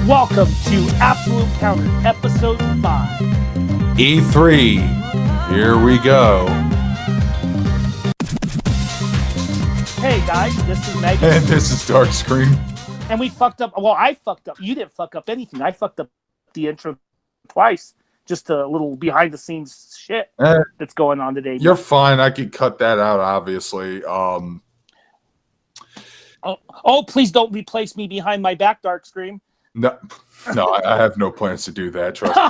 Welcome to Absolute Counter, Episode 5. E3. Here we go. Hey guys, this is Magus. And this is Darkscream. And we fucked up. Well, I fucked up. You didn't fuck up anything. I fucked up the intro twice. Just a little behind the scenes shit that's going on today. You're fine. I could cut that out, obviously. Oh, please don't replace me behind my back, Darkscream. No, I have no plans to do that. Trust me.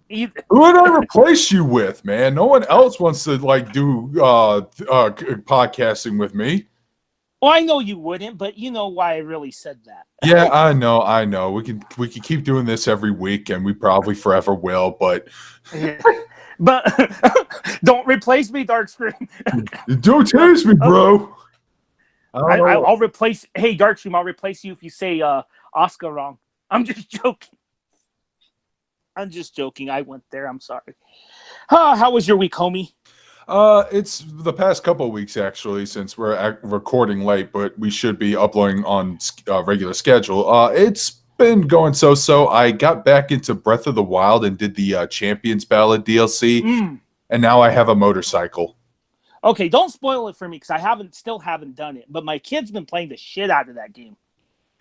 Either. Who would I replace you with, man? No one else wants to do podcasting with me. Well, I know you wouldn't, but you know why I really said that. Yeah, I know. We can keep doing this every week, and we probably forever will. But don't replace me, Darkscream. Don't tease me, bro. I'll replace. Hey, Darkscream, I'll replace you if you say Oscar wrong. I'm just joking. I went there. I'm sorry. How was your week, homie? It's the past couple of weeks, actually, since we're recording late, but we should be uploading on regular schedule. It's been going so. I got back into Breath of the Wild and did the Champions Ballad DLC, and now I have a motorcycle. Okay, don't spoil it for me because I still haven't done it. But my kid's been playing the shit out of that game.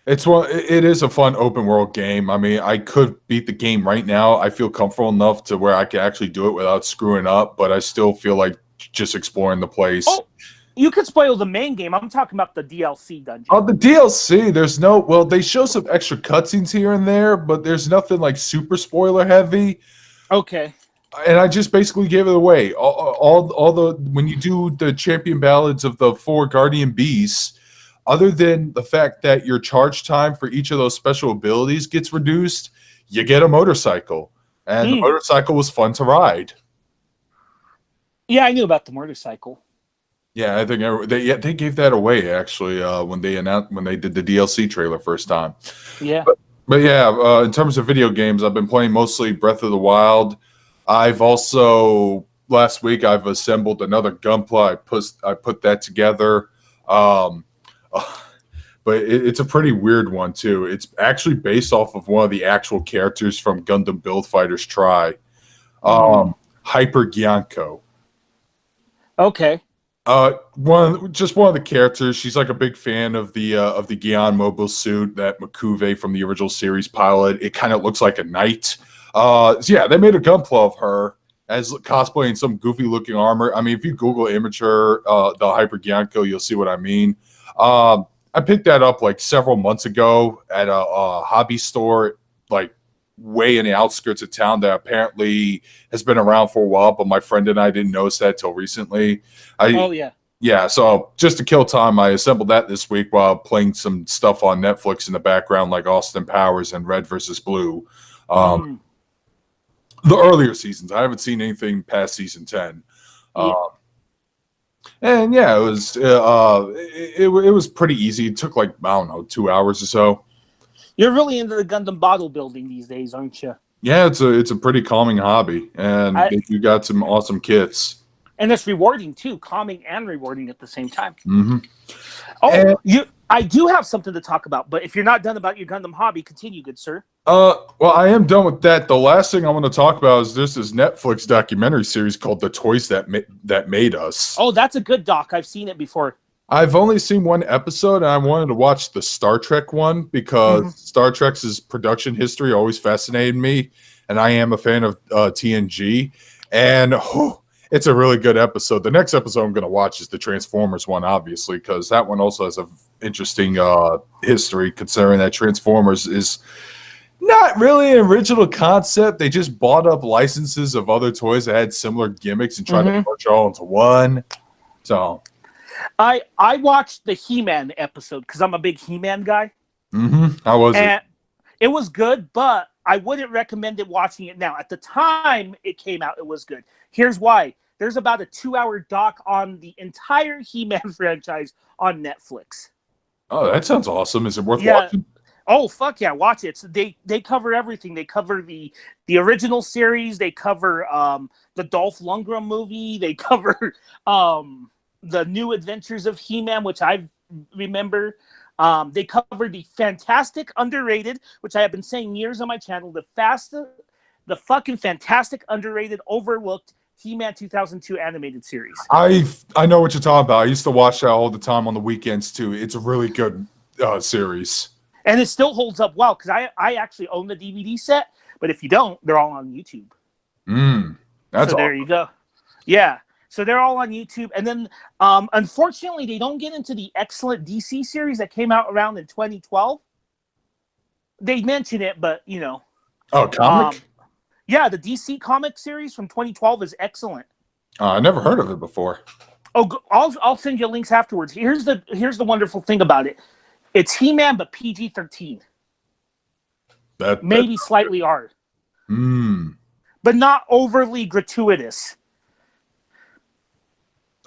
It is a fun open world game. I mean, I could beat the game right now. I feel comfortable enough to where I can actually do it without screwing up, but I still feel like just exploring the place. Oh, you could spoil the main game. I'm talking about the DLC dungeon. Oh, the DLC, they show some extra cutscenes here and there, but there's nothing like super spoiler heavy. Okay. And I just basically gave it away. When you do the champion ballads of the 4 guardian beasts, other than the fact that your charge time for each of those special abilities gets reduced, you get a motorcycle. And the motorcycle was fun to ride. Yeah, I knew about the motorcycle. Yeah, I think they gave that away, actually, when they did the DLC trailer first time. Yeah. But yeah, in terms of video games, I've been playing mostly Breath of the Wild. I've also, last week, I've assembled another Gunpla. I put that together. But it's a pretty weird one, too. It's actually based off of one of the actual characters from Gundam Build Fighters Tri. Hyper Gyanko. Okay. One of the characters. She's like a big fan of the Gyan mobile suit that Makuve from the original series pilot. It kind of looks like a knight. So yeah, they made a Gunpla of her as cosplaying some goofy looking armor. I mean, if you Google image her, the Hyper Gyanko, you'll see what I mean. I picked that up like several months ago at a hobby store, like way in the outskirts of town that apparently has been around for a while, but my friend and I didn't notice that till recently. Yeah, so just to kill time, I assembled that this week while playing some stuff on Netflix in the background, like Austin Powers and Red vs. Blue. The earlier seasons. I haven't seen anything past season 10. And yeah, it was pretty easy. It took like, I don't know, 2 hours or so. You're really into the Gundam bottle building these days, aren't you? Yeah, it's a pretty calming hobby, and you got some awesome kits. And it's rewarding too, calming and rewarding at the same time. Mm-hmm. Oh, I do have something to talk about, but if you're not done about your Gundam hobby, continue, good sir. Well, I am done with that. The last thing I want to talk about is there's this Netflix documentary series called "The Toys That Made Us." Oh, that's a good doc. I've seen it before. I've only seen one episode, and I wanted to watch the Star Trek one because Star Trek's production history always fascinated me, and I am a fan of TNG. And it's a really good episode. The next episode I'm going to watch is the Transformers one, obviously, because that one also has an interesting history, considering that Transformers is not really an original concept. They just bought up licenses of other toys that had similar gimmicks and tried to merge all into one. So I watched the He-Man episode because I'm a big He-Man guy. How was it? It was good, but I wouldn't recommend watching it now. At the time it came out, it was good. Here's why. There's about a 2-hour doc on the entire He-Man franchise on Netflix. Oh, that sounds awesome. Is it worth watching? Oh, fuck yeah, watch it. So they cover everything. They cover the original series. They cover the Dolph Lundgren movie. They cover the New Adventures of He-Man, which I remember. They covered the fantastic underrated, which I have been saying years on my channel, the fucking fantastic underrated overlooked He-Man 2002 animated series. I know what you're talking about. I used to watch that all the time on the weekends too. It's a really good series. And it still holds up well because I actually own the DVD set, but if you don't, they're all on YouTube. That's so there awesome. you go. Yeah. So they're all on YouTube. And then unfortunately, they don't get into the excellent DC series that came out around in 2012. They mention it, but you know. Oh, comic? Yeah, the DC comic series from 2012 is excellent. I never heard of it before. Oh, I'll send you links afterwards. Here's the wonderful thing about it. It's He-Man, but PG-13. Maybe slightly R. But not overly gratuitous.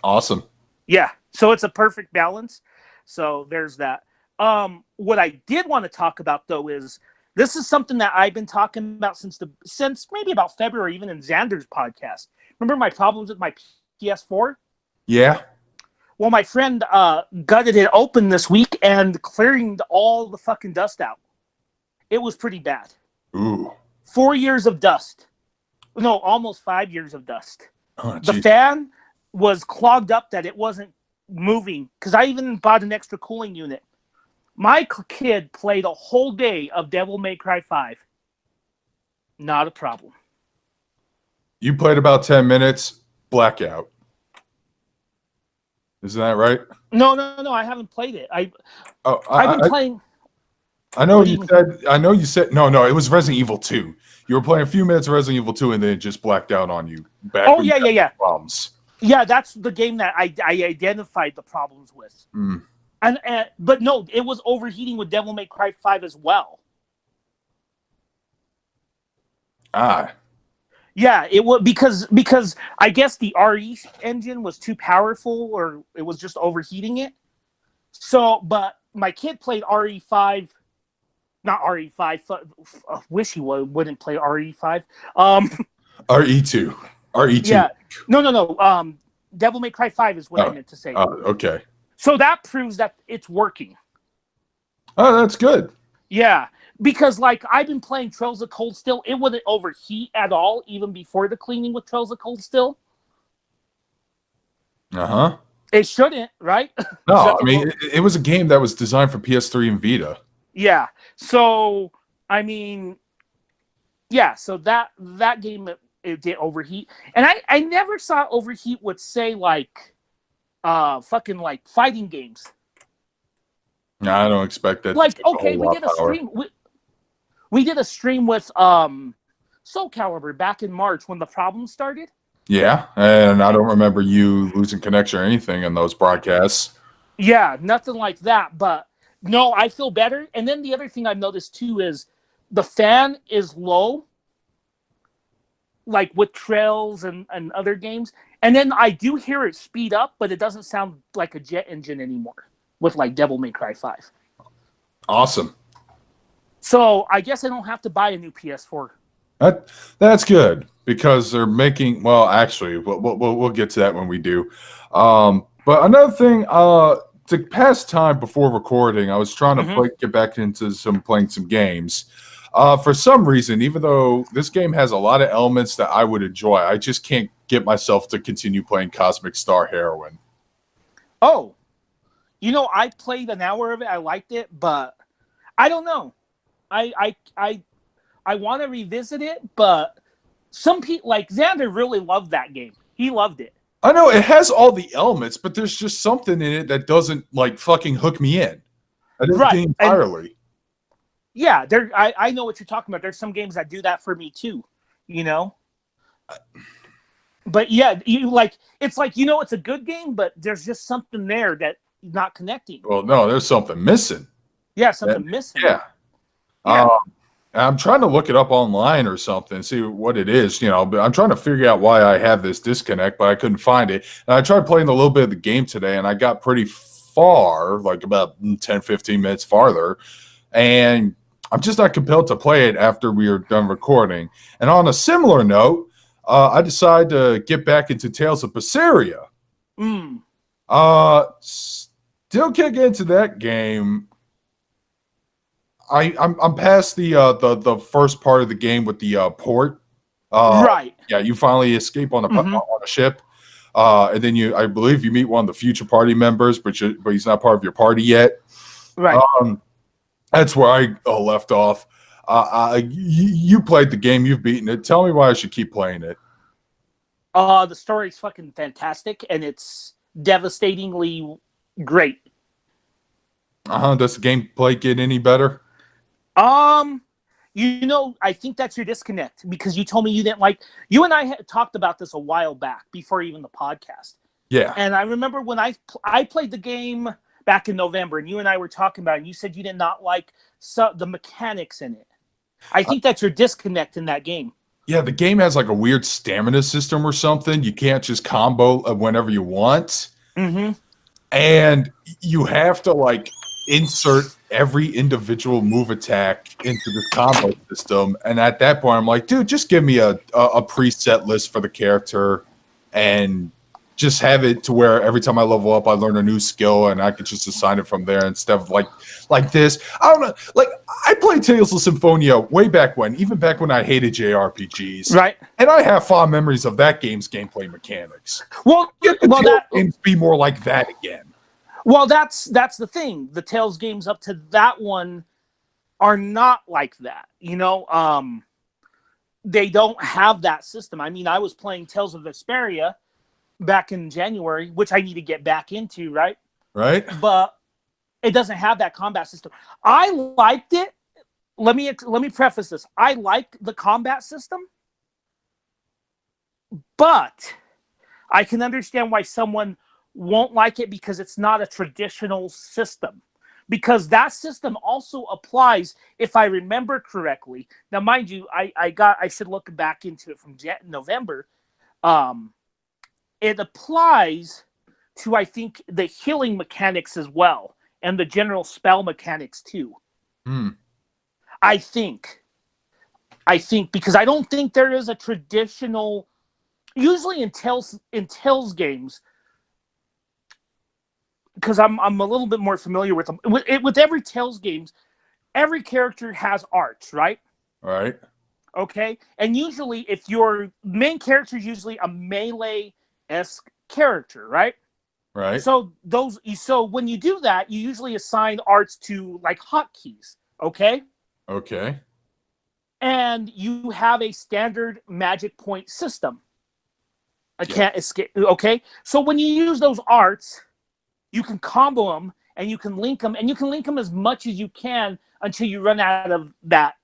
Awesome. Yeah, so it's a perfect balance. So there's that. What I did want to talk about though is this is something that I've been talking about since maybe about February, even in Xander's podcast. Remember my problems with my PS4? Yeah. Well, my friend gutted it open this week and clearing all the fucking dust out. It was pretty bad. Ooh. 4 years of dust. No, almost 5 years of dust. Oh, the fan was clogged up that it wasn't moving because I even bought an extra cooling unit. My kid played a whole day of Devil May Cry 5. Not a problem. You played about 10 minutes, blackout. Isn't that right? No, I haven't played it. I've been playing. I know you said no, it was Resident Evil 2. You were playing a few minutes of Resident Evil 2 and then it just blacked out on you. Yeah. Problems. Yeah, that's the game that I identified the problems with. But no, it was overheating with Devil May Cry 5 as well. Yeah, it was because I guess the RE engine was too powerful or it was just overheating it. So, but my kid played RE5, not RE5. I wish he wouldn't play RE5. RE2. RE2. Yeah. No. Devil May Cry 5 is what I meant to say. Okay. So that proves that it's working. Oh, that's good. Yeah, because like I've been playing Trails of Cold Steel, it wouldn't overheat at all, even before the cleaning with Trails of Cold Steel. It shouldn't, right? No, I mean it was a game that was designed for PS3 and Vita. Yeah. So I mean, yeah. So that game it did overheat, and I never saw overheat with say like fucking like fighting games. No, I don't expect that. Like, okay, we did a stream. We did a stream with Soul Calibur back in March when the problem started. Yeah, and I don't remember you losing connection or anything in those broadcasts. Yeah, nothing like that. But no, I feel better. And then the other thing I've noticed too is the fan is low, like with Trails and other games. And then I do hear it speed up, but it doesn't sound like a jet engine anymore with like Devil May Cry 5. Awesome. So I guess I don't have to buy a new PS4. That's good because they're making. Well, actually, we'll get to that when we do. But another thing, to pass time before recording, I was trying to get back into playing some games. For some reason, even though this game has a lot of elements that I would enjoy, I just can't get myself to continue playing Cosmic Star Heroine. Oh, you know, I played an hour of it. I liked it, but I don't know. I want to revisit it, but some people like Xander really loved that game. He loved it. I know it has all the elements, but there's just something in it that doesn't like fucking hook me in. I didn't think entirely. Yeah, I know what you're talking about. There's some games that do that for me too, you know. But yeah, it's like it's a good game, but there's just something there that not connecting. Well, no, there's something missing. Yeah, something missing. Yeah. I'm trying to look it up online or something, see what it is, but I'm trying to figure out why I have this disconnect, but I couldn't find it. And I tried playing a little bit of the game today, and I got pretty far, like about 10, 15 minutes farther, and I'm just not compelled to play it after we are done recording. And on a similar note, I decided to get back into Tales of Berseria. Still can't get into that game. I'm past the first part of the game with the port. Right. Yeah, you finally escape on Hmm. on a ship, and then I believe you meet one of the future party members, but he's not part of your party yet. Right. Um, that's where I left off. You played the game, you've beaten it. Tell me why I should keep playing it. The story's fucking fantastic, and it's devastatingly great. Does the gameplay get any better? Um, I think that's your disconnect because you told me you didn't like. You and I had talked about this a while back before even the podcast, Yeah. and I remember when I played the game back in November, and you and I were talking about it, and you said you did not like the mechanics in it. I think that's your disconnect in that game. Yeah, the game has like a weird stamina system or something. You can't just combo whenever you want. Mm-hmm. And you have to like insert every individual move attack into this combo system. And at that point, I'm like, dude, just give me a preset list for the character and just have it to where every time I level up, I learn a new skill and I could just assign it from there instead of like this. I don't know. Like I played Tales of Symphonia way back when, even back when I hated JRPGs. Right. And I have fond memories of that game's gameplay mechanics. Well, Get the well Tales that games be more like that again. well that's the thing. The Tales games up to that one are not like that. They don't have that system. I mean, I was playing Tales of Vesperia back in January, which I need to get back into, right? Right? But it doesn't have that combat system. I liked it. Let me preface this. I like the combat system, but I can understand why someone won't like it because it's not a traditional system. Because that system also applies, if I remember correctly. Now, mind you, I should look back into it from November. Um, it applies to, I think, the healing mechanics as well, and the general spell mechanics too. Hmm. I think. Because I don't think there is a traditional. Usually in Tales games, because I'm a little bit more familiar with them. With every Tales games, every character has arts, right? Right. Okay, and usually, if your main character is usually a melee-esque character, right? Right. So when you do that, you usually assign arts to like hotkeys, okay? Okay. And you have a standard magic point system. I Yeah. can't escape. Okay, so when you use those arts, you can combo them and you can link them, and you can link them as much as you can until you run out of that.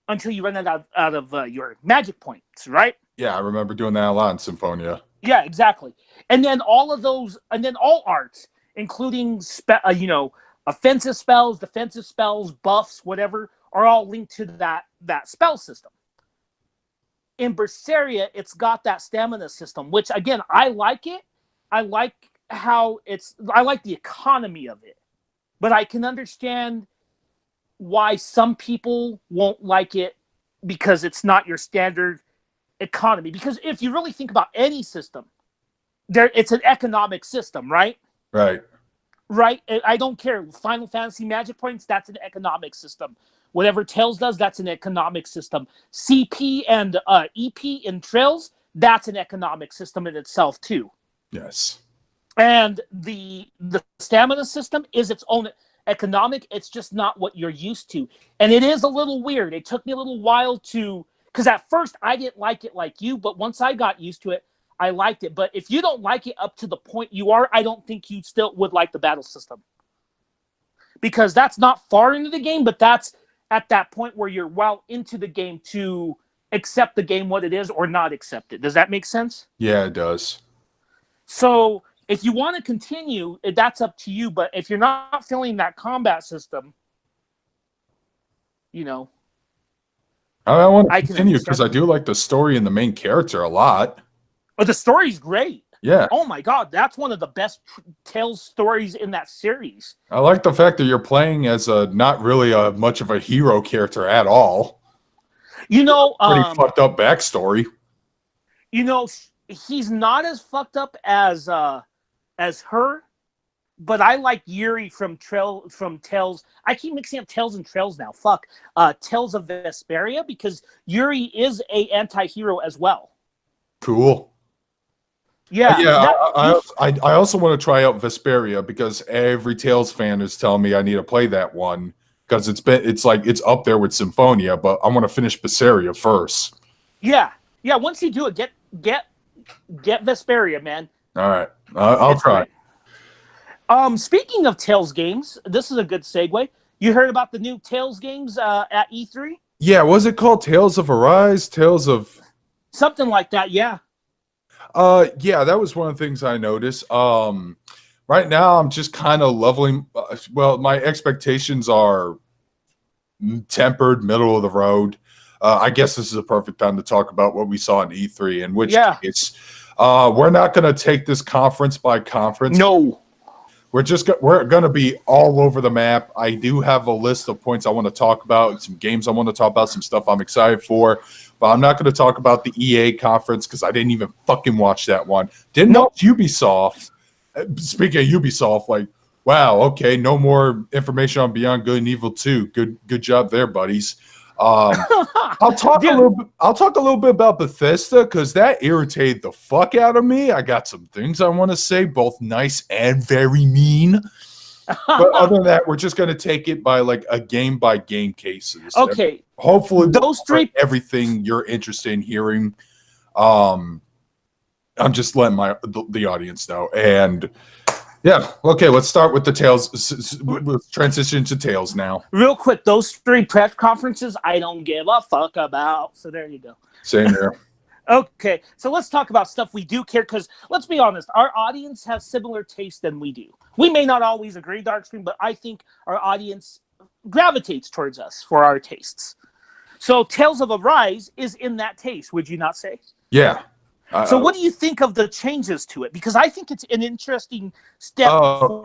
Until you run out of your magic points, right? Yeah, I remember doing that a lot in Symphonia. Yeah, exactly. And then all of those, and then all arts, including offensive spells, defensive spells, buffs, whatever, are all linked to that spell system. In Berseria, it's got that stamina system, which again, I like it. I like I like the economy of it, but I can understand why some people won't like it because it's not your standard economy. Because if you really think about any system, it's an economic system, right? Right. Right? I don't care. Final Fantasy Magic Points, that's an economic system. Whatever Tails does, that's an economic system. CP and EP in Trails, that's an economic system in itself too. Yes. And the stamina system is its own economic. It's just not what you're used to, and it is a little weird. It took me a little while because at first I didn't like it like you, but once I got used to it, I liked it. But if you don't like it up to the point you are, I don't think you still would like the battle system, because that's not far into the game, but that's at that point where you're well into the game to accept the game what it is or not accept it. Does that make sense? Yeah, it does. So if you want to continue, that's up to you. But if you're not feeling that combat system, you know, I want to I can continue because I understand. do like the story and the main character a lot. But the story's great. Yeah. Oh my god, that's one of the best Tales stories in that series. I like the fact that you're playing as a not really a much of a hero character at all. You know, Pretty fucked up backstory. you know, he's not as fucked up as as her, but I like Yuri from Tales. I keep mixing up Tales and Trails now. Fuck. Tales of Vesperia, because Yuri is a anti-hero as well. Cool. Yeah. I also want to try out Vesperia because every Tales fan is telling me I need to play that one because it's up there with Symphonia, but I want to finish Vesperia first. Yeah. Once you do it, get Vesperia, man. All right, I'll try. Great. Speaking of Tales games, this is a good segue. You heard about the new Tales games at E3? Yeah, was it called Tales of Arise? Tales of something like that? Yeah. Yeah, that was one of the things I noticed. Right now I'm just kind of leveling. Well, my expectations are tempered, middle of the road. I guess this is a perfect time to talk about what we saw in E3. In which case, we're not going to take this conference by conference. No. We're going to be all over the map. I do have a list of points I want to talk about, some games I want to talk about, some stuff I'm excited for. But I'm not going to talk about the EA conference because I didn't even fucking watch that one. Didn't watch Ubisoft. Speaking of Ubisoft, like, wow, okay, no more information on Beyond Good and Evil 2. Good job there, buddies. I'll talk a little bit about Bethesda because that irritated the fuck out of me. I got some things I want to say, both nice and very mean. But other than that, we're just going to take it by like a game by game cases. Okay. Hopefully, those three everything you're interested in hearing. I'm just letting the audience know. And yeah, okay, let's start with the Tales. Let's transition to Tales now. Real quick, those 3 press conferences, I don't give a fuck about. So there you go. Same here. Okay, so let's talk about stuff we do care, because let's be honest, our audience has similar tastes than we do. We may not always agree, Darkscream, but I think our audience gravitates towards us for our tastes. So Tales of Arise is in that taste, would you not say? Yeah. So what do you think of the changes to it? Because I think it's an interesting step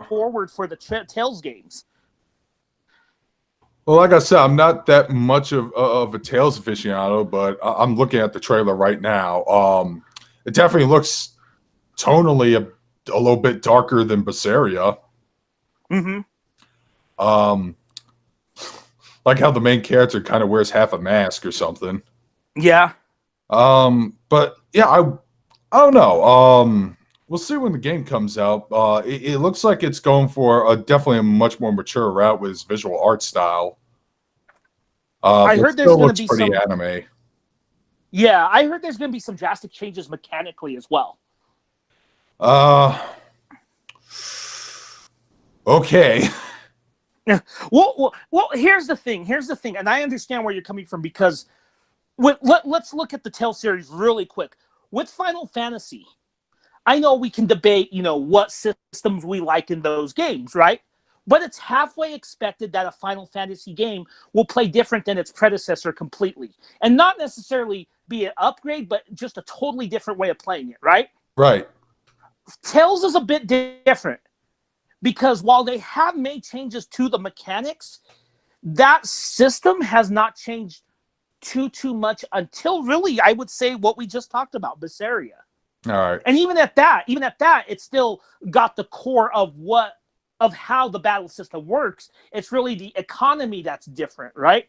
forward for the Tales games. Well, like I said, I'm not that much of a Tales aficionado, but I'm looking at the trailer right now. It definitely looks tonally a little bit darker than Berseria. Mm-hmm. Like how the main character kind of wears half a mask or something. Yeah. But yeah, I don't know. We'll see when the game comes out. It looks like it's going for definitely a much more mature route with its visual art style. I heard there's going to be pretty anime. Yeah, I heard there's going to be some drastic changes mechanically as well. Okay. Well, here's the thing, and I understand where you're coming from because let's look at the Tales series really quick. With Final Fantasy, I know we can debate, what systems we like in those games, right? But it's halfway expected that a Final Fantasy game will play different than its predecessor completely. And not necessarily be an upgrade, but just a totally different way of playing it, right? Right. Tales is a bit different because while they have made changes to the mechanics, that system has not changed too much until really, I would say, what we just talked about, Berseria. All right. And even at that, it's still got the core of how the battle system works. It's really the economy that's different, right?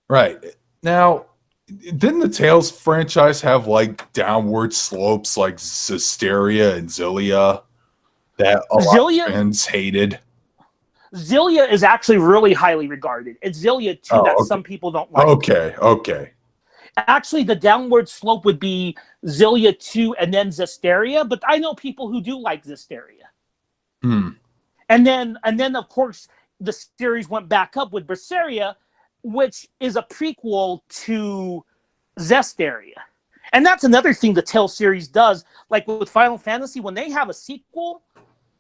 Right. Now, didn't the Tales franchise have like downward slopes like Zestiria and Xillia that a lot of fans hated? Xillia is actually really highly regarded. It's Xillia 2 some people don't like. Okay. Actually, the downward slope would be Xillia 2 and then Zestiria, but I know people who do like Zestiria. And then of course the series went back up with Berseria, which is a prequel to Zestiria. And that's another thing the Tales series does. Like with Final Fantasy, when they have a sequel,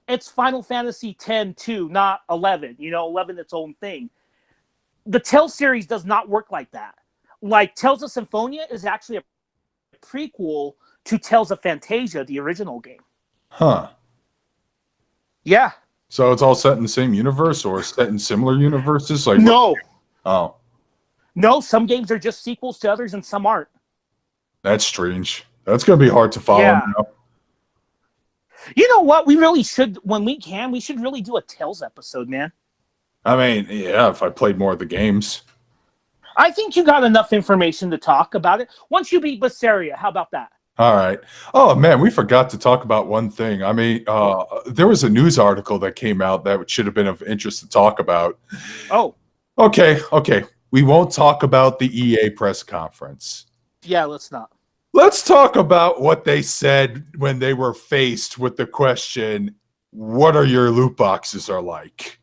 it's Final Fantasy X-2, not 11. 11 its own thing. The Tales series does not work like that. Like Tales of Symphonia is actually a prequel to Tales of Fantasia, the original game. Huh. Yeah. So it's all set in the same universe or set in similar universes? Like no. Oh. No, some games are just sequels to others and some aren't. That's strange. That's going to be hard to follow now. You know what? We really should, when we can, we should really do a Tales episode, man. I mean, yeah, if I played more of the games. I think you got enough information to talk about it. Once you beat Berseria, how about that? All right. Oh man, we forgot to talk about one thing. I mean, there was a news article that came out that should have been of interest to talk about. Oh. Okay. We won't talk about the EA press conference. Yeah, let's not. Let's talk about what they said when they were faced with the question, what are your loot boxes are like?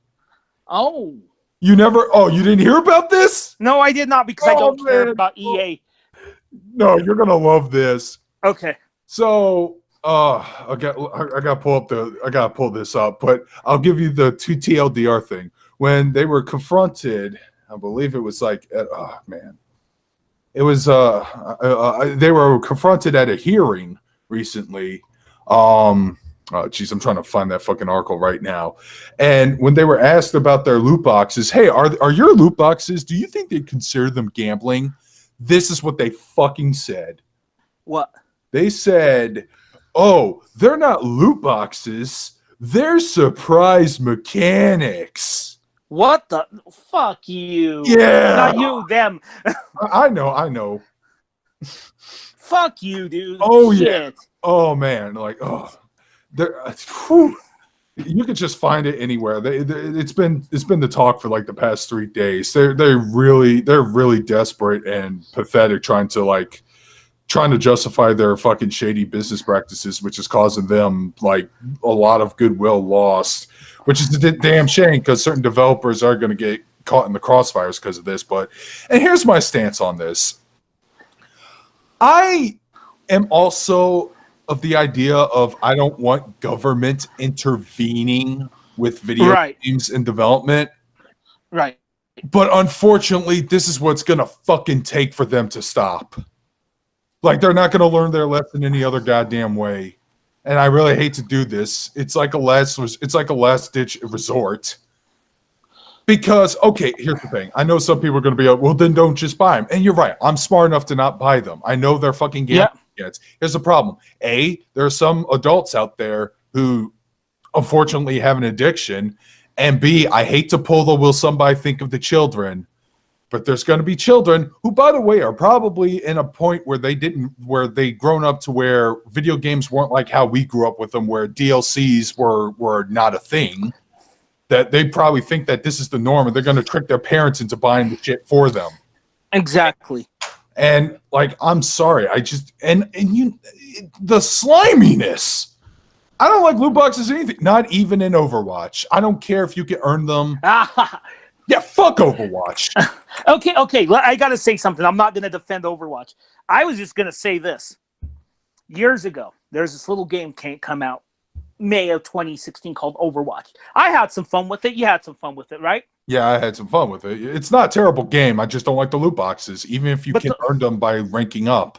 Oh. You didn't hear about this? No, I did not, because I don't care about EA. No, you're going to love this. Okay. So, I got to pull this up, but I'll give you the 2 TLDR thing. When they were confronted, I believe it was like, it was they were confronted at a hearing recently. I'm trying to find that fucking article right now. And when they were asked about their loot boxes, hey, are your loot boxes, do you think they consider them gambling? This is what they fucking said. What? They said, oh, they're not loot boxes. They're surprise mechanics. What the? Fuck you. Yeah. Not you, them. I know. Fuck you, dude. Oh, shit. Yeah. Oh, man. Like, oh. You could just find it anywhere. It's been the talk for like the past 3 days. They're really desperate and pathetic trying to justify their fucking shady business practices, which is causing them like a lot of goodwill lost, which is a damn shame because certain developers are going to get caught in the crossfires because of this. And here's my stance on this. I am also of the idea of I don't want government intervening with video games in development. Right. But unfortunately, this is what's going to fucking take for them to stop. Like, they're not going to learn their lesson any other goddamn way. And I really hate to do this. It's like a last-ditch resort. Because, okay, here's the thing. I know some people are going to be like, well, then don't just buy them. And you're right. I'm smart enough to not buy them. I know they're fucking gambling. Here's the problem. A, there are some adults out there who unfortunately have an addiction. And B, I hate to pull the will somebody think of the children. But there's going to be children who, by the way, are probably in a point where they grown up to where video games weren't like how we grew up with them, where DLCs were not a thing. That they probably think that this is the norm, and they're going to trick their parents into buying the shit for them. Exactly. And like, I'm sorry, the sliminess. I don't like loot boxes or anything. Not even in Overwatch. I don't care if you can earn them. Yeah, fuck Overwatch. Okay. I got to say something. I'm not going to defend Overwatch. I was just going to say this. Years ago, there's this little game come out, May of 2016, called Overwatch. I had some fun with it. You had some fun with it, right? Yeah, I had some fun with it. It's not a terrible game. I just don't like the loot boxes, even if you can earn them by ranking up.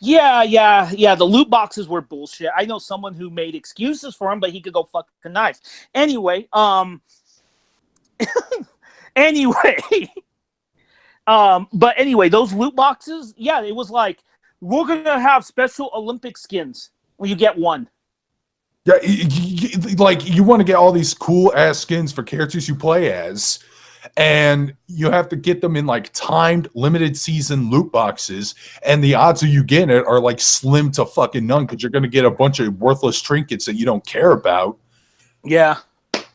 Yeah. The loot boxes were bullshit. I know someone who made excuses for them, but he could go fuck a knife. Anyway, but anyway, those loot boxes, yeah, it was like, we're going to have special Olympic skins when you get one. Yeah, you want to get all these cool-ass skins for characters you play as, and you have to get them in, like, timed, limited season loot boxes, and the odds of you getting it are, like, slim to fucking none because you're going to get a bunch of worthless trinkets that you don't care about. Yeah.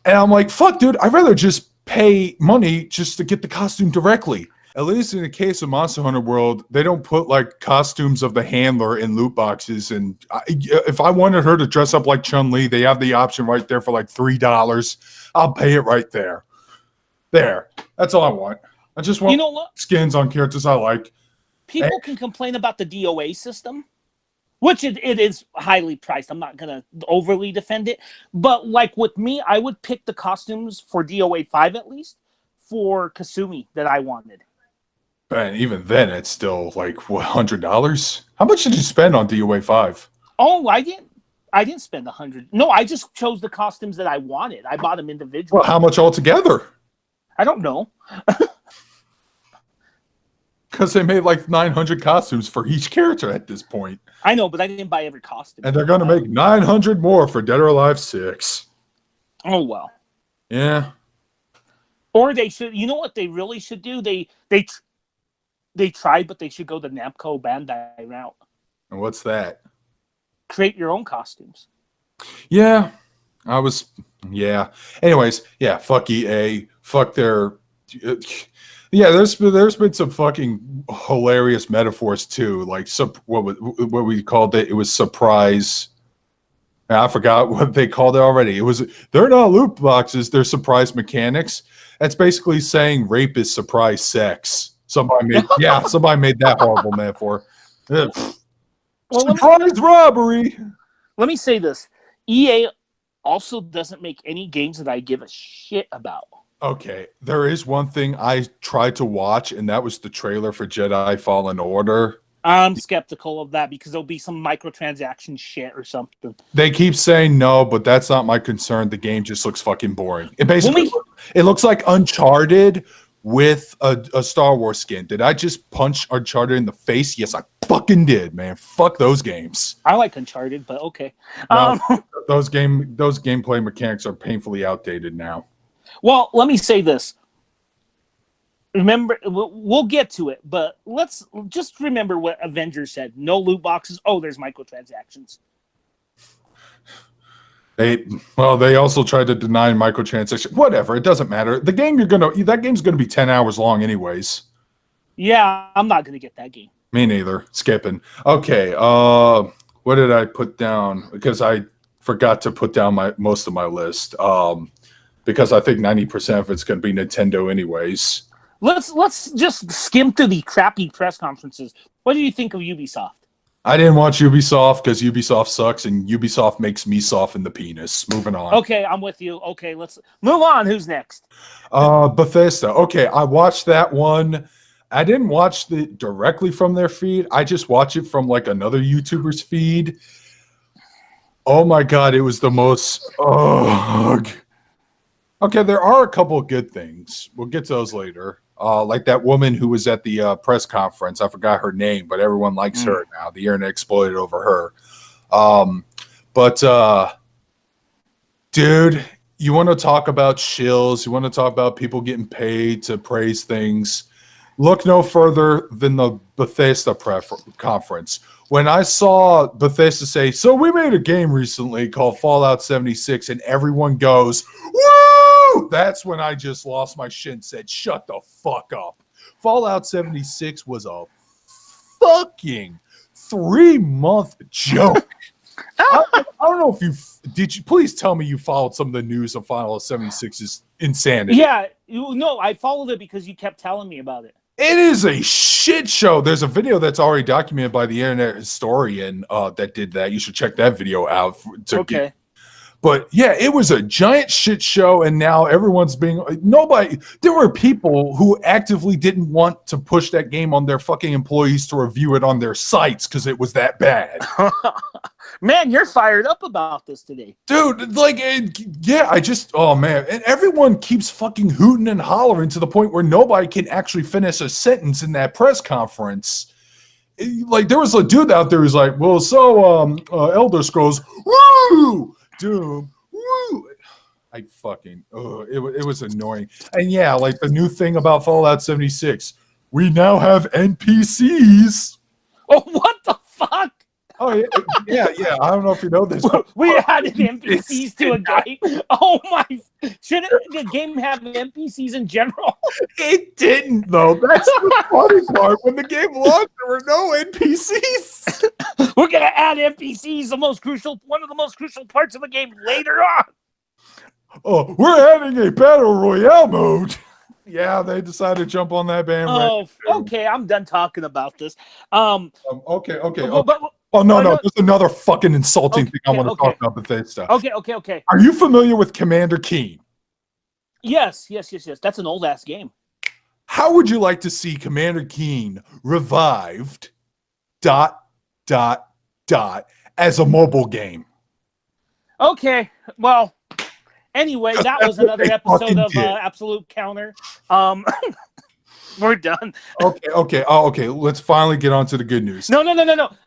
And I'm like, fuck, dude, I'd rather just pay money just to get the costume directly. At least in the case of Monster Hunter World, they don't put like costumes of the handler in loot boxes. And if I wanted her to dress up like Chun-Li, they have the option right there for like $3. I'll pay it right there. There. That's all I want. I just want skins on characters I like. People can complain about the DOA system, which it is highly priced. I'm not going to overly defend it. But like with me, I would pick the costumes for DOA 5 at least for Kasumi that I wanted. And even then, it's still like $100. How much did you spend on DOA 5? Oh, I didn't spend $100. No, I just chose the costumes that I wanted. I bought them individually. Well, how much altogether? I don't know. Because they made like 900 costumes for each character at this point. I know, but I didn't buy every costume. And they're going to make 900 more for Dead or Alive 6. Oh, well. Yeah. Or they should, you know what they really should do? They tried, but they should go the Namco Bandai route. And what's that? Create your own costumes. Yeah. Yeah. Anyways, yeah, fuck EA. Fuck their... Yeah, there's been some fucking hilarious metaphors too. Like what we called it. It was surprise. I forgot what they called it already. They're not loot boxes. They're surprise mechanics. That's basically saying rape is surprise sex. Somebody made that horrible metaphor. Surprise robbery. Let me say this: EA also doesn't make any games that I give a shit about. Okay, there is one thing I tried to watch, and that was the trailer for Jedi Fallen Order. I'm skeptical of that because there'll be some microtransaction shit or something. They keep saying no, but that's not my concern. The game just looks fucking boring. It basically it looks like Uncharted with a Star Wars skin. Did I just punch Uncharted in the face? Yes, I fucking did, man. Fuck those games. I like Uncharted, but okay. No, those gameplay mechanics are painfully outdated now. Well, let me say this. Remember, we'll get to it, but let's just remember what Avengers said. No loot boxes. Oh, there's microtransactions. They also tried to deny microtransactions. Whatever, it doesn't matter. That game's gonna be 10 hours long anyways. Yeah, I'm not gonna get that game. Me neither. Skipping. Okay, what did I put down? Because I forgot to put down most of my list. Because I think 90% of it's gonna be Nintendo anyways. Let's just skim through the crappy press conferences. What do you think of Ubisoft? I didn't watch Ubisoft because Ubisoft sucks and Ubisoft makes me soft in the penis. Moving on. Okay, I'm with you. Okay, let's move on. Who's next? Bethesda. Okay, I watched that one. I didn't watch it directly from their feed. I just watched it from like another YouTuber's feed. Oh my God, it was the most... Ugh. Okay, there are a couple of good things. We'll get to those later. Like that woman who was at the press conference. I forgot her name, but everyone likes her now. The internet exploded over her. Dude, you want to talk about shills? You want to talk about people getting paid to praise things? Look no further than the Bethesda conference. When I saw Bethesda say, so we made a game recently called Fallout 76, and everyone goes, woo! That's when I just lost my shit and said, shut the fuck up. Fallout 76 was a fucking 3-month joke. I don't know if you please tell me you followed some of the news of Fallout 76's insanity. Yeah, no, I followed it because you kept telling me about it. It is a shit show. There's a video that's already documented by the internet historian that did that. You should check that video out. Okay. But yeah, it was a giant shit show, and now everyone's being nobody. There were people who actively didn't want to push that game on their fucking employees to review it on their sites because it was that bad. Man, you're fired up about this today, dude. Like, yeah, oh man, and everyone keeps fucking hooting and hollering to the point where nobody can actually finish a sentence in that press conference. Like, there was a dude out there who's like, well, so Elder Scrolls, woo! Doom, woo! I fucking, it was annoying. And yeah, like the new thing about Fallout 76, we now have NPCs. Oh, what the fuck? Oh yeah. I don't know if you know this. We added NPCs to a game. Oh my! Shouldn't the game have NPCs in general? It didn't though. That's the funny part. When the game launched, there were no NPCs. We're gonna add NPCs. One of the most crucial parts of the game later on. Oh, we're adding a battle royale mode. Yeah, they decided to jump on that bandwagon. Oh, okay. I'm done talking about this. Okay. No. There's another fucking insulting thing I want to talk about Bethesda. Okay. Are you familiar with Commander Keen? Yes. That's an old ass game. How would you like to see Commander Keen revived ... as a mobile game? Okay. Well, anyway, that was another episode of Absolute Counter. We're done. Okay. Let's finally get on to the good news. No.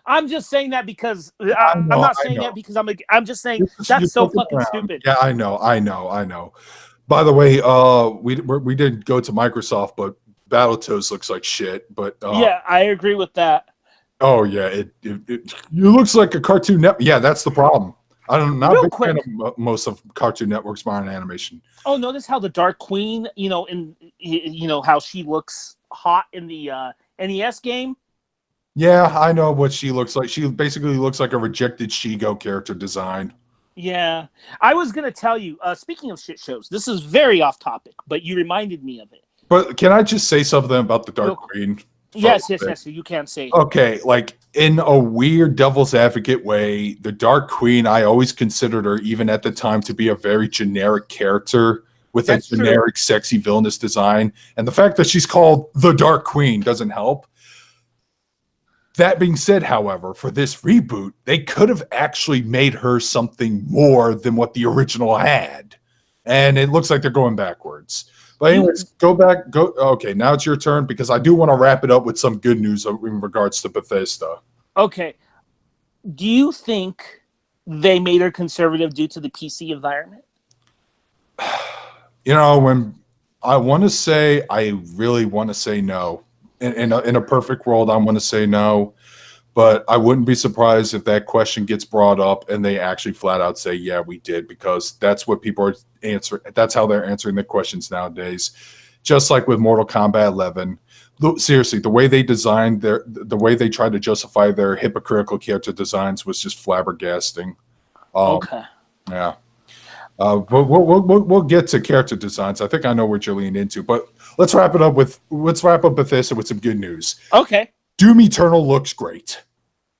I'm just saying that because I'm not saying that because I'm just saying You're that's so joking fucking around. stupid. Yeah, I know. By the way, we didn't go to Microsoft, but Battletoads looks like shit. But Yeah, I agree with that. oh yeah, it looks like a Cartoon Network. Yeah, that's the problem. I'm not a Real big fan quick. of most of Cartoon Network's modern animation. Oh, notice how the Dark Queen, how she looks hot in the NES game. Yeah, I know what she looks like. She basically looks like a rejected Shigo character design. Yeah, I was gonna tell you. Speaking of shit shows, this is very off topic, but you reminded me of it. But can I just say something about the Dark Queen? Yes. You can't say. Okay, like in a weird devil's advocate way, the Dark Queen, I always considered her, even at the time, to be a very generic character with That's a generic, sexy, villainous design. And the fact that she's called the Dark Queen doesn't help. That being said, however, for this reboot, they could have actually made her something more than what the original had. And it looks like they're going backwards. But anyways, go. Okay, now it's your turn because I do want to wrap it up with some good news in regards to Bethesda. Okay. Do you think they made her conservative due to the PC environment? When I want to say, I really want to say no. In a perfect world, I want to say no. But I wouldn't be surprised if that question gets brought up and they actually flat out say, yeah, we did, because that's what people are answering. That's how they're answering the questions nowadays. Just like with Mortal Kombat 11. Seriously, the way they designed the way they tried to justify their hypocritical character designs was just flabbergasting. Okay. Yeah. We'll get to character designs. I think I know what you're leaning into, but let's wrap up Bethesda with some good news. Okay. Doom Eternal looks great.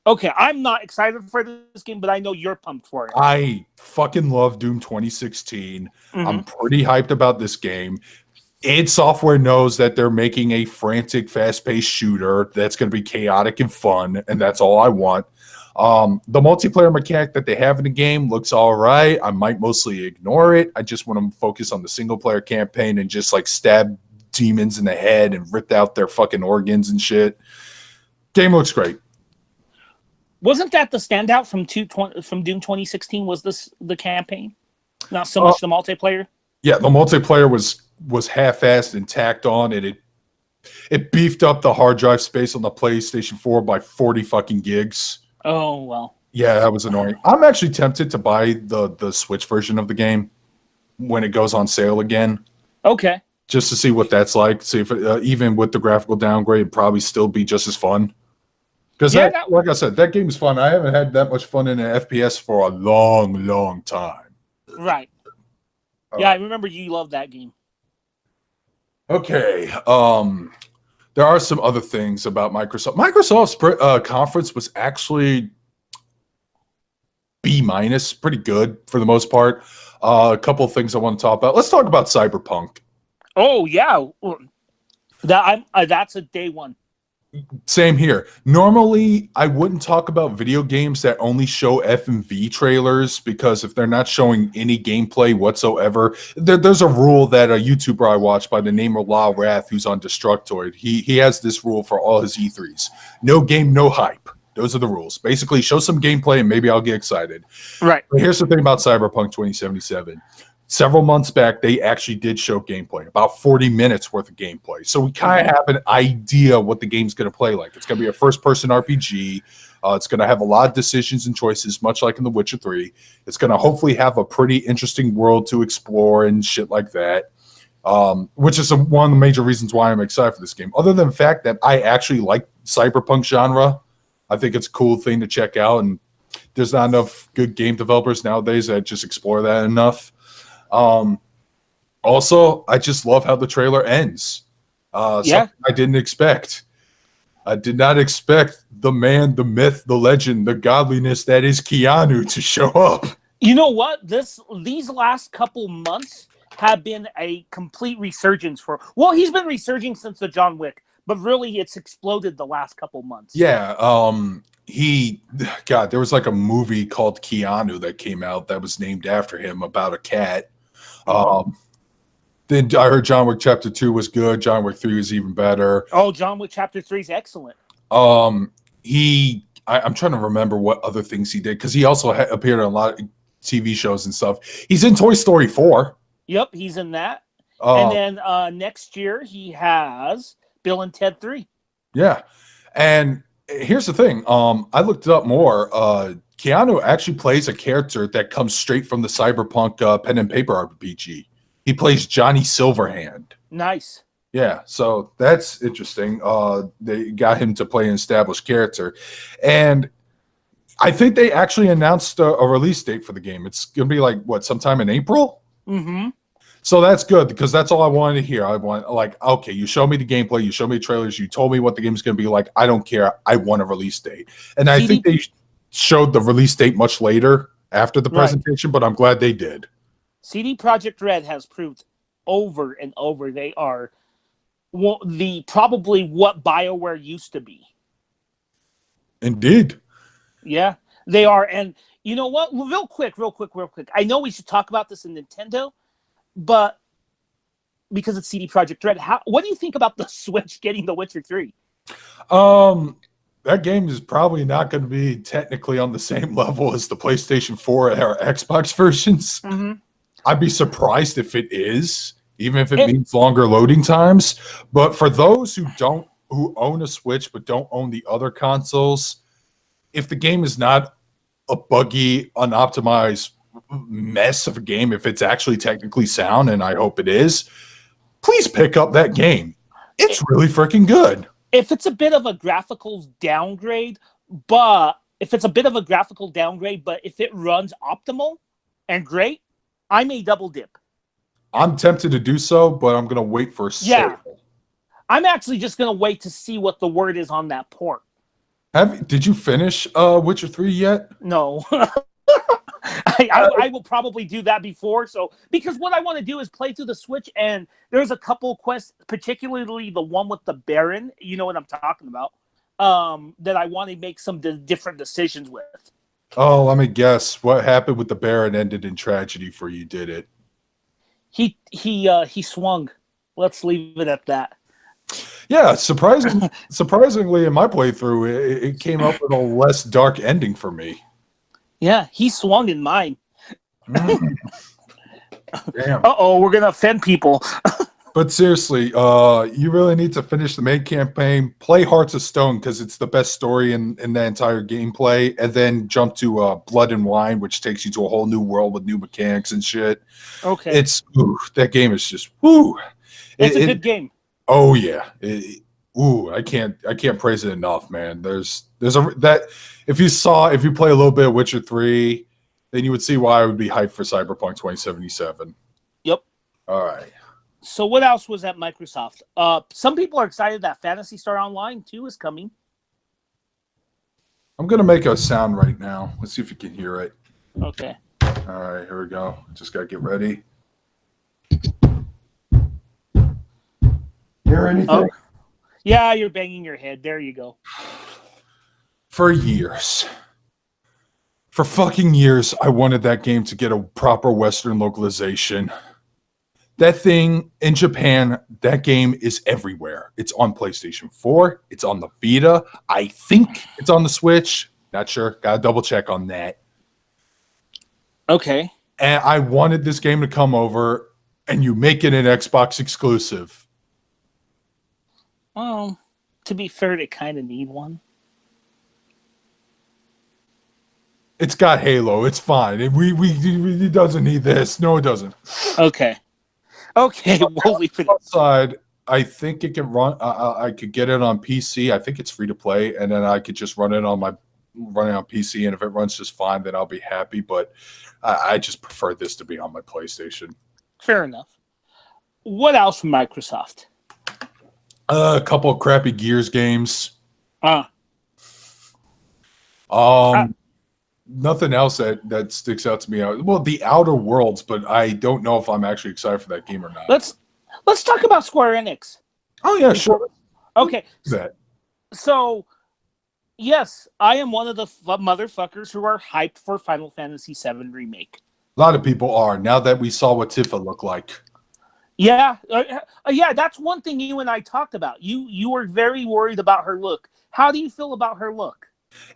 Okay, I'm not excited for this game, but I know you're pumped for it. I fucking love Doom 2016. I'm pretty hyped about this game. id Software knows that they're making a frantic, fast-paced shooter that's going to be chaotic and fun, and that's all I want. The multiplayer mechanic that they have in the game looks all right. I might mostly ignore it. I just want to focus on the single-player campaign and just like stab demons in the head and rip out their fucking organs and shit. Game looks great. Wasn't that the standout from Doom 2016? Was this the campaign, not so much the multiplayer? Yeah, the multiplayer was half-assed and tacked on, and it beefed up the hard drive space on the PlayStation 4 by 40 fucking gigs. Oh well. Yeah, that was annoying. I'm actually tempted to buy the Switch version of the game when it goes on sale again. Okay. Just to see what that's like. See if even with the graphical downgrade, it'd probably still be just as fun. Because, like I said, that game is fun. I haven't had that much fun in an FPS for a long, long time. Right. Yeah, I remember you loved that game. Okay. There are some other things about Microsoft. Microsoft's conference was actually B-, pretty good for the most part. A couple of things I want to talk about. Let's talk about Cyberpunk. Oh yeah, that's a day one. Same here. Normally, I wouldn't talk about video games that only show FMV trailers because if they're not showing any gameplay whatsoever, there's a rule that a YouTuber I watch by the name of La Wrath, who's on Destructoid, he has this rule for all his E3s. No game, no hype. Those are the rules. Basically, show some gameplay and maybe I'll get excited. Right. But here's the thing about Cyberpunk 2077. Several months back, they actually did show gameplay, about 40 minutes worth of gameplay. So we kind of have an idea what the game's going to play like. It's going to be a first-person RPG. It's going to have a lot of decisions and choices, much like in The Witcher 3. It's going to hopefully have a pretty interesting world to explore and shit like that, which is one of the major reasons why I'm excited for this game. Other than the fact that I actually like cyberpunk genre, I think it's a cool thing to check out, and there's not enough good game developers nowadays that just explore that enough. Also, I just love how the trailer ends. Something I didn't expect. I did not expect the man, the myth, the legend, the godliness that is Keanu to show up. You know what? These last couple months have been a complete resurgence for. Well, he's been resurging since the John Wick, but really, it's exploded the last couple months. Yeah. There was like a movie called Keanu that came out that was named after him about a cat. Then I heard John Wick Chapter 2 was good. John Wick 3 was even better. Oh, John Wick Chapter 3 is excellent. I'm trying to remember what other things he did because he also appeared on a lot of TV shows and stuff. He's in Toy Story 4. Yep, he's in that. And then next year he has Bill and Ted 3. Yeah. And here's the thing. I looked it up more. Keanu actually plays a character that comes straight from the Cyberpunk pen and paper RPG. He plays Johnny Silverhand. Nice. Yeah, so that's interesting. They got him to play an established character. And I think they actually announced a release date for the game. It's going to be like, what, sometime in April? Mm-hmm. So that's good because that's all I wanted to hear. I want, like, okay, you show me the gameplay, you show me the trailers, you told me what the game's going to be like. I don't care. I want a release date. And I think they showed the release date much later after the presentation, but I'm glad they did. CD Projekt Red has proved over and over they are probably what BioWare used to be. Indeed. Yeah, they are. And you know what? Real quick. I know we should talk about this in Nintendo, but because it's CD Projekt Red, what do you think about the Switch getting The Witcher 3? That game is probably not going to be technically on the same level as the PlayStation 4 or Xbox versions. Mm-hmm. I'd be surprised if it is, even if it means longer loading times. But for those who own a Switch but don't own the other consoles, if the game is not a buggy, unoptimized mess of a game, if it's actually technically sound, and I hope it is, please pick up that game. It's really freaking good. If it's a bit of a graphical downgrade, but if it runs optimal and great, I may double dip. I'm tempted to do so, but I'm going to wait for a sale. Yeah. I'm actually just going to wait to see what the word is on that port. Did you finish Witcher 3 yet? No. I will probably do that before. Because what I want to do is play through the Switch, and there's a couple quests, particularly the one with the Baron, you know what I'm talking about, that I want to make some different decisions with. Oh, let me guess. What happened with the Baron ended in tragedy for you, did it? He swung. Let's leave it at that. Yeah, surprisingly, in my playthrough, it came up with a less dark ending for me. Yeah, he swung in mine. Damn. Uh-oh, we're going to offend people. But seriously, you really need to finish the main campaign, play Hearts of Stone because it's the best story in the entire gameplay, and then jump to Blood and Wine, which takes you to a whole new world with new mechanics and shit. Okay. That game is just woo. It's a good game. Oh yeah. I can't praise it enough, man. If you play a little bit of Witcher 3, then you would see why I would be hyped for Cyberpunk 2077. Yep. All right. So what else was at Microsoft? Some people are excited that Phantasy Star Online 2 is coming. I'm going to make a sound right now. Let's see if you can hear it. Okay. All right, here we go. Just got to get ready. Hear anything? Oh. Yeah, you're banging your head. There you go. For fucking years, I wanted that game to get a proper Western localization. That thing in Japan, that game is everywhere. It's on PlayStation 4. It's on the Vita. I think it's on the Switch. Not sure. Got to double check on that. Okay. And I wanted this game to come over, and you make it an Xbox exclusive. Well, to be fair, they kind of need one. It's got Halo. It's fine. It doesn't need this. No, it doesn't. Okay. We'll leave it. Outside, I think it can run. I could get it on PC. I think it's free to play, and then I could just run it on PC. And if it runs just fine, then I'll be happy. But I just prefer this to be on my PlayStation. Fair enough. What else from Microsoft? A couple of crappy Gears games. Nothing else that sticks out to me. Well, the Outer Worlds, but I don't know if I'm actually excited for that game or not. Let's talk about Square Enix. Oh yeah, sure. Okay. So, yes, I am one of the motherfuckers who are hyped for Final Fantasy VII Remake. A lot of people are now that we saw what Tifa looked like. Yeah, yeah. That's one thing you and I talked about. You were very worried about her look. How do you feel about her look?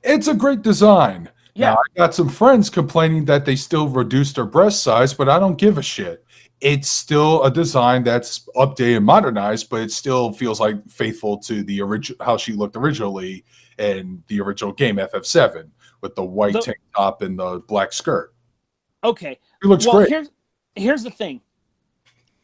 It's a great design. Now, Yeah, I got some friends complaining that they still reduced her breast size, but I don't give a shit. It's still a design that's updated and modernized, but it still feels like faithful to the original how she looked originally in the original game FF7 with the white the tank top and the black skirt. okay. She looks Well, great. here's the thing.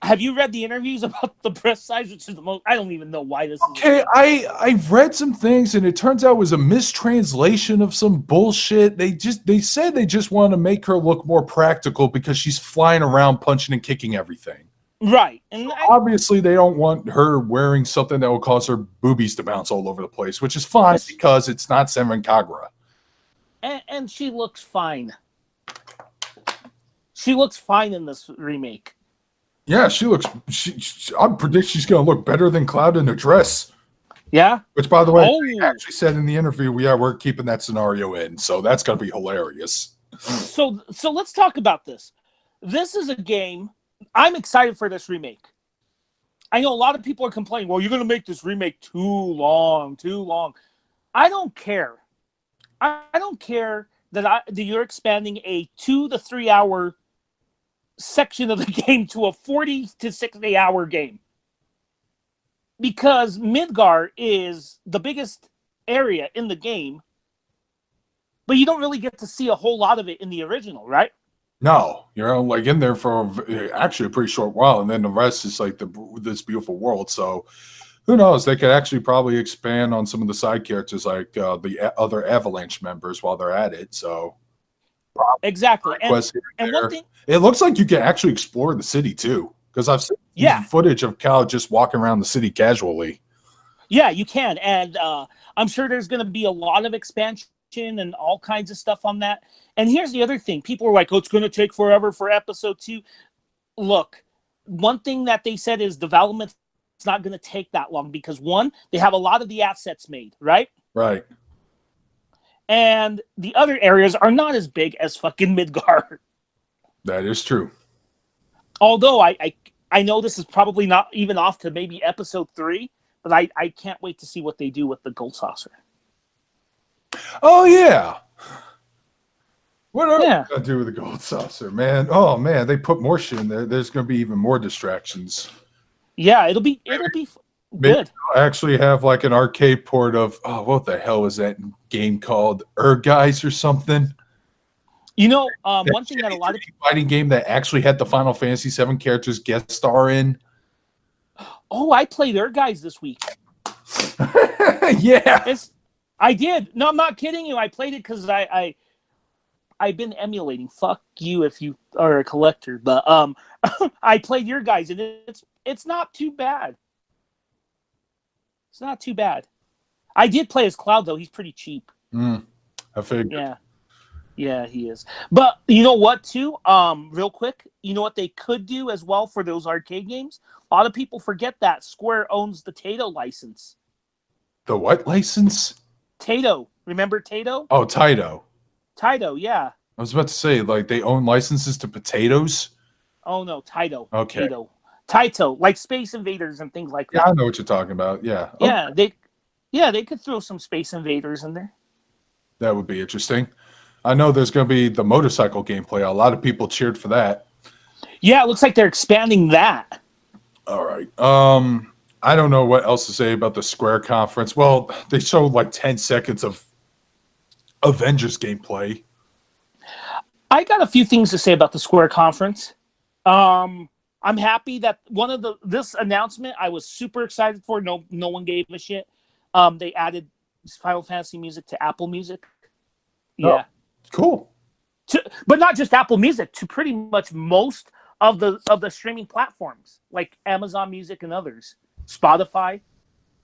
Have you read the interviews about the breast size, which is the most? I don't even know why this is a Okay, thing. I've read some things and it turns out it was a mistranslation of some bullshit. They said they just want to make her look more practical because she's flying around punching and kicking everything. Right, So obviously they don't want her wearing something that will cause her boobies to bounce all over the place, which is fine because it's not Senran Kagura. and she looks fine. She looks fine in this remake. Yeah, she looks. I predict she's going to look better than Cloud in a dress. Yeah. Which, by the way, Oh, they actually said in the interview, yeah, we're keeping that scenario in, so that's going to be hilarious. so let's talk about this. This is a game. I'm excited for this remake. I know a lot of people are complaining. Well, you're going to make this remake too long, too long. I don't care. I don't care that you're expanding a 2 to 3 hour section of the game to a 40 to 60 hour game. Because Midgar is the biggest area in the game, but you don't really get to see a whole lot of it in the original, right? No, you're like in there for actually a pretty short while, and then the rest is like this beautiful world. So who knows? They could actually probably expand on some of the side characters, like the other Avalanche members, while they're at it. So Exactly. And one thing, it looks like you can actually explore the city too, because I've seen yeah, footage of Cal just walking around the city casually. yeah, you can, and I'm sure there's going to be a lot of expansion and all kinds of stuff on that. And here's the other thing: people are like, "Oh, it's going to take forever for episode 2." Look, one thing that they said is development. It's not going to take that long because one, they have a lot of the assets made, right? Right. And the other areas are not as big as fucking Midgar. That is true. Although I know this is probably not even off to maybe episode 3, but I can't wait to see what they do with the Gold Saucer. Oh yeah. What are we Yeah. gonna do with the Gold Saucer, man? Oh man, they put more shit in there. There's gonna be even more distractions. Yeah, it'll be Maybe good. they'll actually have like an arcade port of what the hell is that game called? Guys or something? You know, That one thing that a lot of fighting game that actually had the Final Fantasy VII characters guest star in. I played Guys this week. Yeah. I did. No, I'm not kidding you. I played it because I've been emulating. Fuck you if you are a collector, but I played your Guys and it's not too bad. It's not too bad. I did play as Cloud though. He's pretty cheap. I figured. Yeah. Yeah, he is. But you know what, too? Real quick, you know what they could do as well for those arcade games? A lot of people forget that Square owns the Taito license. The what license? Taito. Remember Taito? Oh, Taito. Taito, yeah. I was about to say, like, they own licenses to potatoes. Oh, no, Taito. Okay. Taito, like Space Invaders and things like that. Yeah, I know what you're talking about. Yeah. Yeah, they could throw some Space Invaders in there. That would be interesting. I know there's going to be the motorcycle gameplay. A lot of people cheered for that. Yeah, it looks like they're expanding that. All right. I don't know what else to say about the Square conference. Well, they showed like 10 seconds of Avengers gameplay. I got a few things to say about the Square conference. I'm happy that this announcement I was super excited for. No one gave a shit. They added Final Fantasy music to Apple Music. Yeah. Oh, cool. But not just Apple Music, to pretty much most of the streaming platforms like Amazon Music and others, Spotify.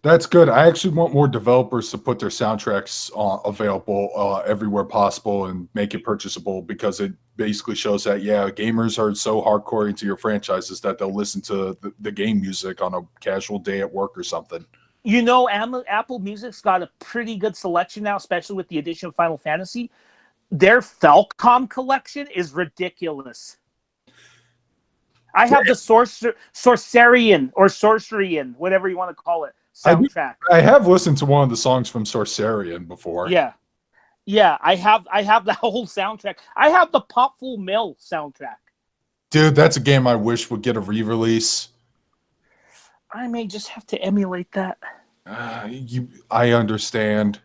That's good. I actually want more developers to put their soundtracks available everywhere possible and make it purchasable because it basically shows that, yeah, gamers are so hardcore into your franchises that they'll listen to the game music on a casual day at work or something. You know, Apple Music's got a pretty good selection now, especially with the addition of Final Fantasy. Their Falcom collection is ridiculous. I have the Sorcerian or Sorcerian, whatever you want to call it, I soundtrack. I have listened to one of the songs from Sorcerian before. Yeah. Yeah, I have the whole soundtrack. I have the Popful Mill soundtrack. Dude, that's a game I wish would get a re-release. I may just have to emulate that. I understand.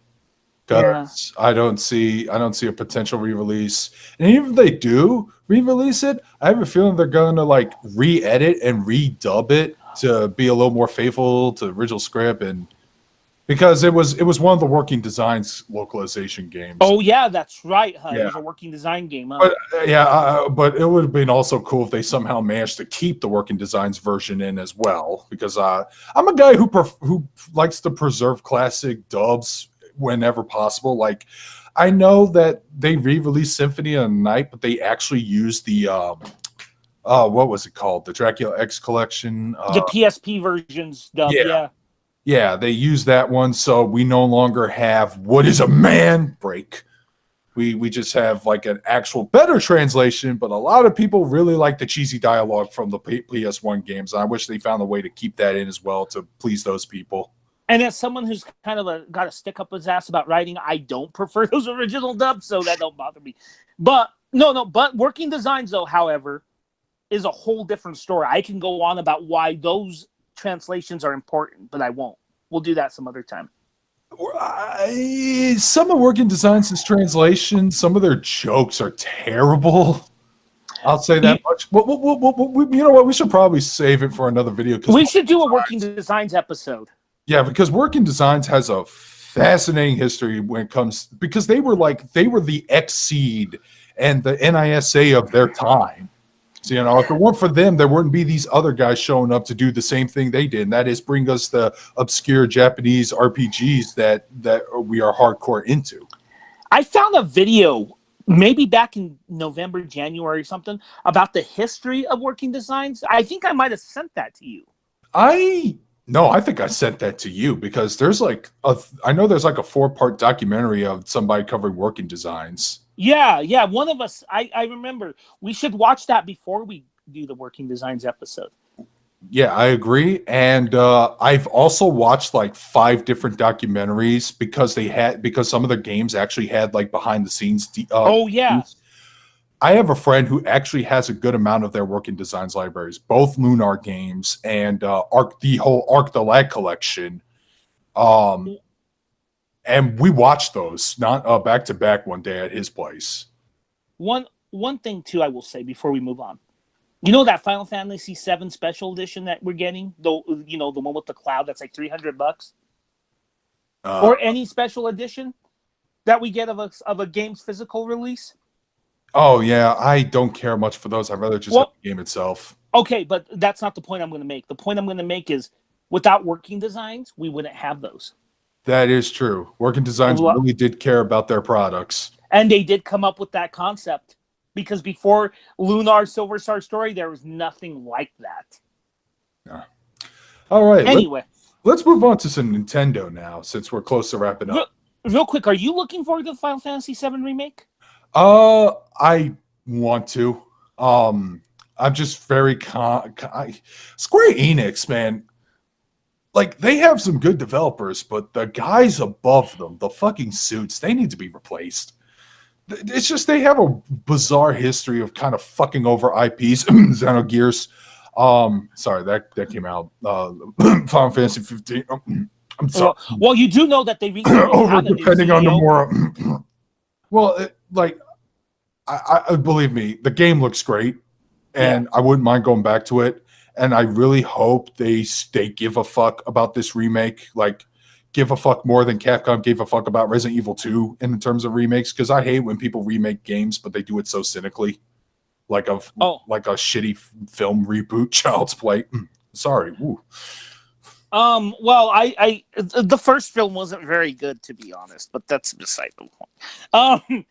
Because I don't see a potential re-release. And even if they do re-release it, I have a feeling they're gonna like re-edit and redub it to be a little more faithful to the original script, and because it was one of the Working Designs localization games. Oh yeah, that's right. Huh? Yeah. It was a Working Design game. Huh? But it would have been also cool if they somehow managed to keep the Working Designs version in as well, because I'm a guy who likes to preserve classic dubs whenever possible. Like, I know that they re-released Symphony of the Night, but they actually used the what was it called? The Dracula X collection. The PSP versions dub, yeah. Yeah, they used that one, so we no longer have "What is a man?" break. We just have like an actual better translation, but a lot of people really like the cheesy dialogue from the PS1 games. I wish they found a way to keep that in as well to please those people. And as someone who's kind of got a stick up his ass about writing, I don't prefer those original dubs, so that don't bother me. But but Working Designs, though, however, is a whole different story. I can go on about why those translations are important, but I won't. We'll do that some other time. Some of Working Designs' translations, some of their jokes are terrible. I'll say that much. You know what? We should probably save it for another video. We should do a Working Designs episode. Yeah, because Working Designs has a fascinating history when it comes, because they were the Xseed and the NISA of their time. So, you know, if it weren't for them, there wouldn't be these other guys showing up to do the same thing they did, and that is bring us the obscure Japanese RPGs that we are hardcore into. I found a video maybe back in November, January or something about the history of Working Designs. I think I might have sent that to you. No, I think I sent that to you, because there's I know there's like a 4-part documentary of somebody covering Working Designs. Yeah. One of us, I remember. We should watch that before we do the Working Designs episode. Yeah, I agree. And I've also watched like 5 different documentaries because some of the games actually had like behind the scenes. I have a friend who actually has a good amount of their Working Designs libraries, both Lunar games and the whole Arc the Lag collection. And we watched those not back to back one day at his place. One thing too, I will say before we move on. You know that Final Fantasy VII Special Edition that we're getting, the one with the cloud that's like $300, or any special edition that we get of a game's physical release. Oh yeah, I don't care much for those. I'd rather just have the game itself. Okay, but that's not the point I'm going to make. The point I'm going to make is, without Working Designs, we wouldn't have those. That is true. Working Designs really did care about their products. And they did come up with that concept, because before Lunar Silver Star Story, there was nothing like that. Yeah. All right. Anyway. Let's move on to some Nintendo now, since we're close to wrapping up. Real quick, are you looking forward to the Final Fantasy VII Remake? I want to. I'm just very Square Enix, man. Like, they have some good developers, but the guys above them, the fucking suits, they need to be replaced. It's just they have a bizarre history of kind of fucking over IPs. Xenogears. Sorry, that came out. Final Fantasy 15. I'm sorry. Well, you do know that they over depending on the more. Well, I believe me, the game looks great, and I wouldn't mind going back to it. And I really hope they give a fuck about this remake. Like, give a fuck more than Capcom gave a fuck about Resident Evil 2 in terms of remakes. Because I hate when people remake games, but they do it so cynically, like a shitty film reboot, Child's Play. Sorry. Ooh. Well, I the first film wasn't very good, to be honest, but that's beside the point.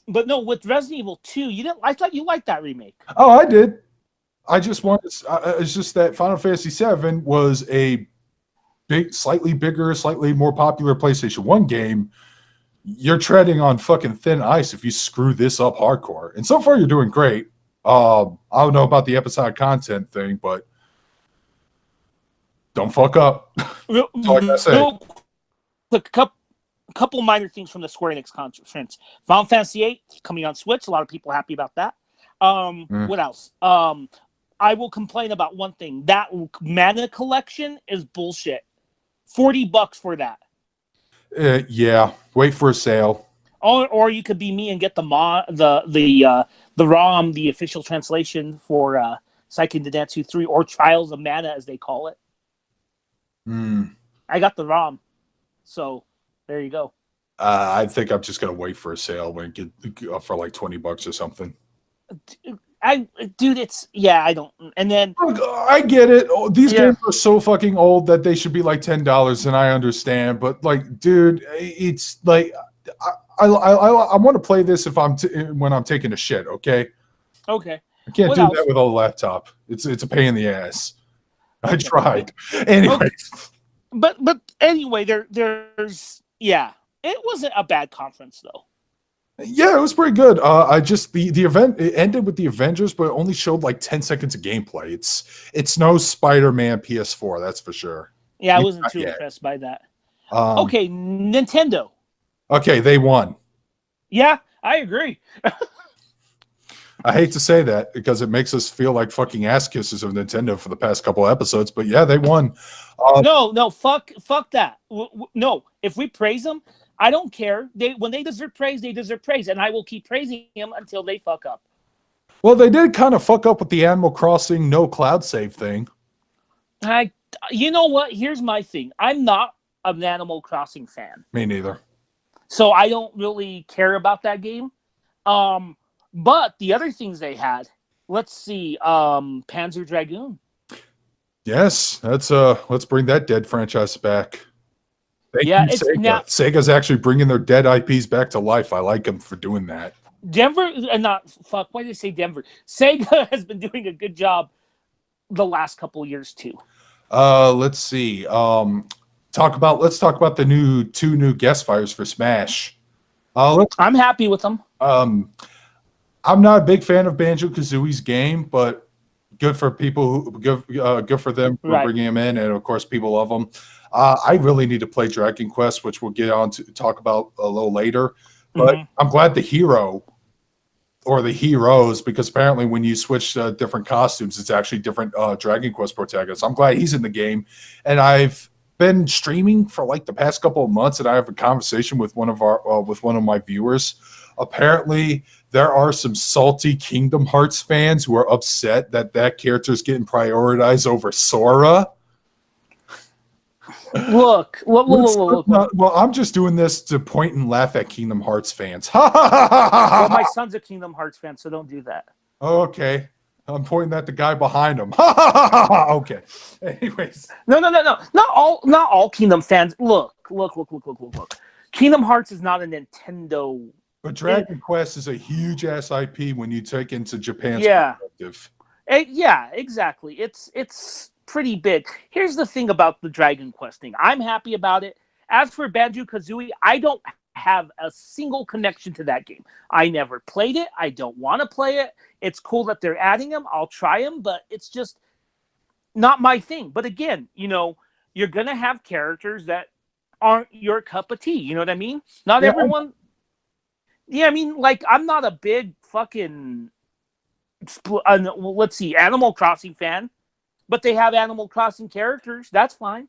But no, with Resident Evil 2, I thought you liked that remake. Oh, I did. I just wanted. It's just that Final Fantasy VII was a slightly bigger, slightly more popular PlayStation 1 game. You're treading on fucking thin ice if you screw this up hardcore. And so far, you're doing great. I don't know about the episodic content thing, but don't fuck up. Real, That's all I gotta say. real quick, couple minor things from the Square Enix conference. Final Fantasy VIII coming on Switch. A lot of people happy about that. What else? I will complain about one thing. That mana collection is bullshit. $40 for that. Yeah, wait for a sale. Or you could be me and get the ROM, the official translation for Seiken Densetsu 3, or Trials of Mana as they call it. I got the ROM, so there you go. I think I'm just gonna wait for a sale when it get for like $20 or something. I don't. And then I get it. These games are so fucking old that they should be like $10, and I understand. But like, dude, it's like I want to play this if when I'm taking a shit. Okay. Okay. I can't do that with a laptop. It's a pain in the ass. I tried. Anyways. Okay. But anyway, there's it wasn't a bad conference though. Yeah, it was pretty good. The event, it ended with the Avengers, but it only showed like 10 seconds of gameplay. It's no Spider-Man PS4, that's for sure. Yeah, I wasn't too impressed by that. Okay, Nintendo. Okay, they won. Yeah, I agree. I hate to say that because it makes us feel like fucking ass kisses of Nintendo for the past couple episodes, but yeah, they won. No, fuck that. No, if we praise them, I don't care. When they deserve praise, they deserve praise, and I will keep praising them until they fuck up. Well, they did kind of fuck up with the Animal Crossing no cloud save thing. You know what? Here's my thing. I'm not an Animal Crossing fan. Me neither. So I don't really care about that game. But the other things they had, let's see, Panzer Dragoon. Yes, let's bring that dead franchise back. Thank you, Sega. Sega's actually bringing their dead IPs back to life. I like them for doing that. Denver, why did I say Denver? Sega has been doing a good job the last couple of years too. Let's see. Let's talk about the two new guest fires for Smash. I'm happy with them. I'm not a big fan of Banjo-Kazooie's game, but good for people good for them for bringing him in, and of course people love him. I really need to play Dragon Quest, which we'll get on to talk about a little later. But I'm glad the hero or the heroes, because apparently when you switch different costumes, it's actually different Dragon Quest protagonists. I'm glad he's in the game, and I've been streaming for like the past couple of months, and I have a conversation with one of my viewers. Apparently, there are some salty Kingdom Hearts fans who are upset that character is getting prioritized over Sora. Look. Well, I'm just doing this to point and laugh at Kingdom Hearts fans. Well, my son's a Kingdom Hearts fan, so don't do that. Okay. I'm pointing at the guy behind him. Okay. Anyways. No. Not all Kingdom fans. Look. Kingdom Hearts is not a Nintendo. But Dragon Quest is a huge ass IP when you take into Japan's perspective. Yeah, exactly. It's pretty big. Here's the thing about the Dragon Quest thing. I'm happy about it. As for Banjo-Kazooie, I don't have a single connection to that game. I never played it. I don't want to play it. It's cool that they're adding them. I'll try them, but it's just not my thing. But again, you're going to have characters that aren't your cup of tea. You know what I mean? Not everyone... Yeah, I mean, like, I'm not a big fucking, let's see, Animal Crossing fan, but they have Animal Crossing characters. That's fine.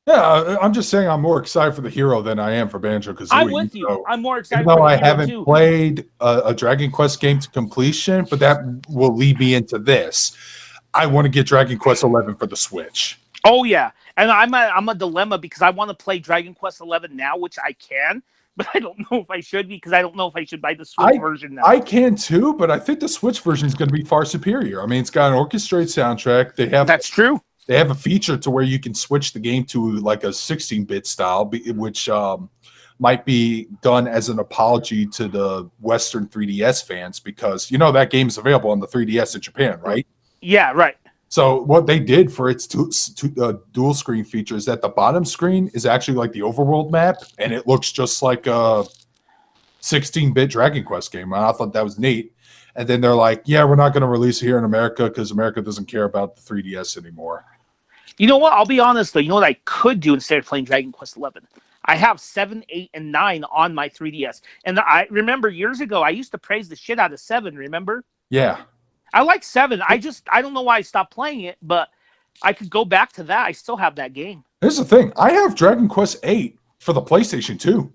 Yeah, I'm just saying I'm more excited for the hero than I am for Banjo-Kazooie. I'm with you. So, I'm more excited for the hero, I haven't played a Dragon Quest game to completion, but that will lead me into this. I want to get Dragon Quest 11 for the Switch. Oh, yeah. And I'm a dilemma because I want to play Dragon Quest 11 now, which I can. But I don't know if I should, because I don't know if I should buy the Switch version now. I can too, but I think the Switch version is going to be far superior. I mean, it's got an orchestrated soundtrack. That's true. They have a feature to where you can switch the game to like a 16-bit style, which might be done as an apology to the Western 3DS fans, because that game is available on the 3DS in Japan, right? Yeah, right. So what they did for its dual screen feature is that the bottom screen is actually like the overworld map, and it looks just like a 16-bit Dragon Quest game. And I thought that was neat. and then they're like, yeah, we're not going to release it here in America because America doesn't care about the 3DS anymore. You know what? I'll be honest though. You know what I could do instead of playing Dragon Quest 11? I have 7, 8, and 9 on my 3DS, and I remember years ago I used to praise the shit out of 7. Remember? Yeah. I like 7. I don't know why I stopped playing it, but I could go back to that. I still have that game. Here's the thing. I have Dragon Quest 8 for the PlayStation 2.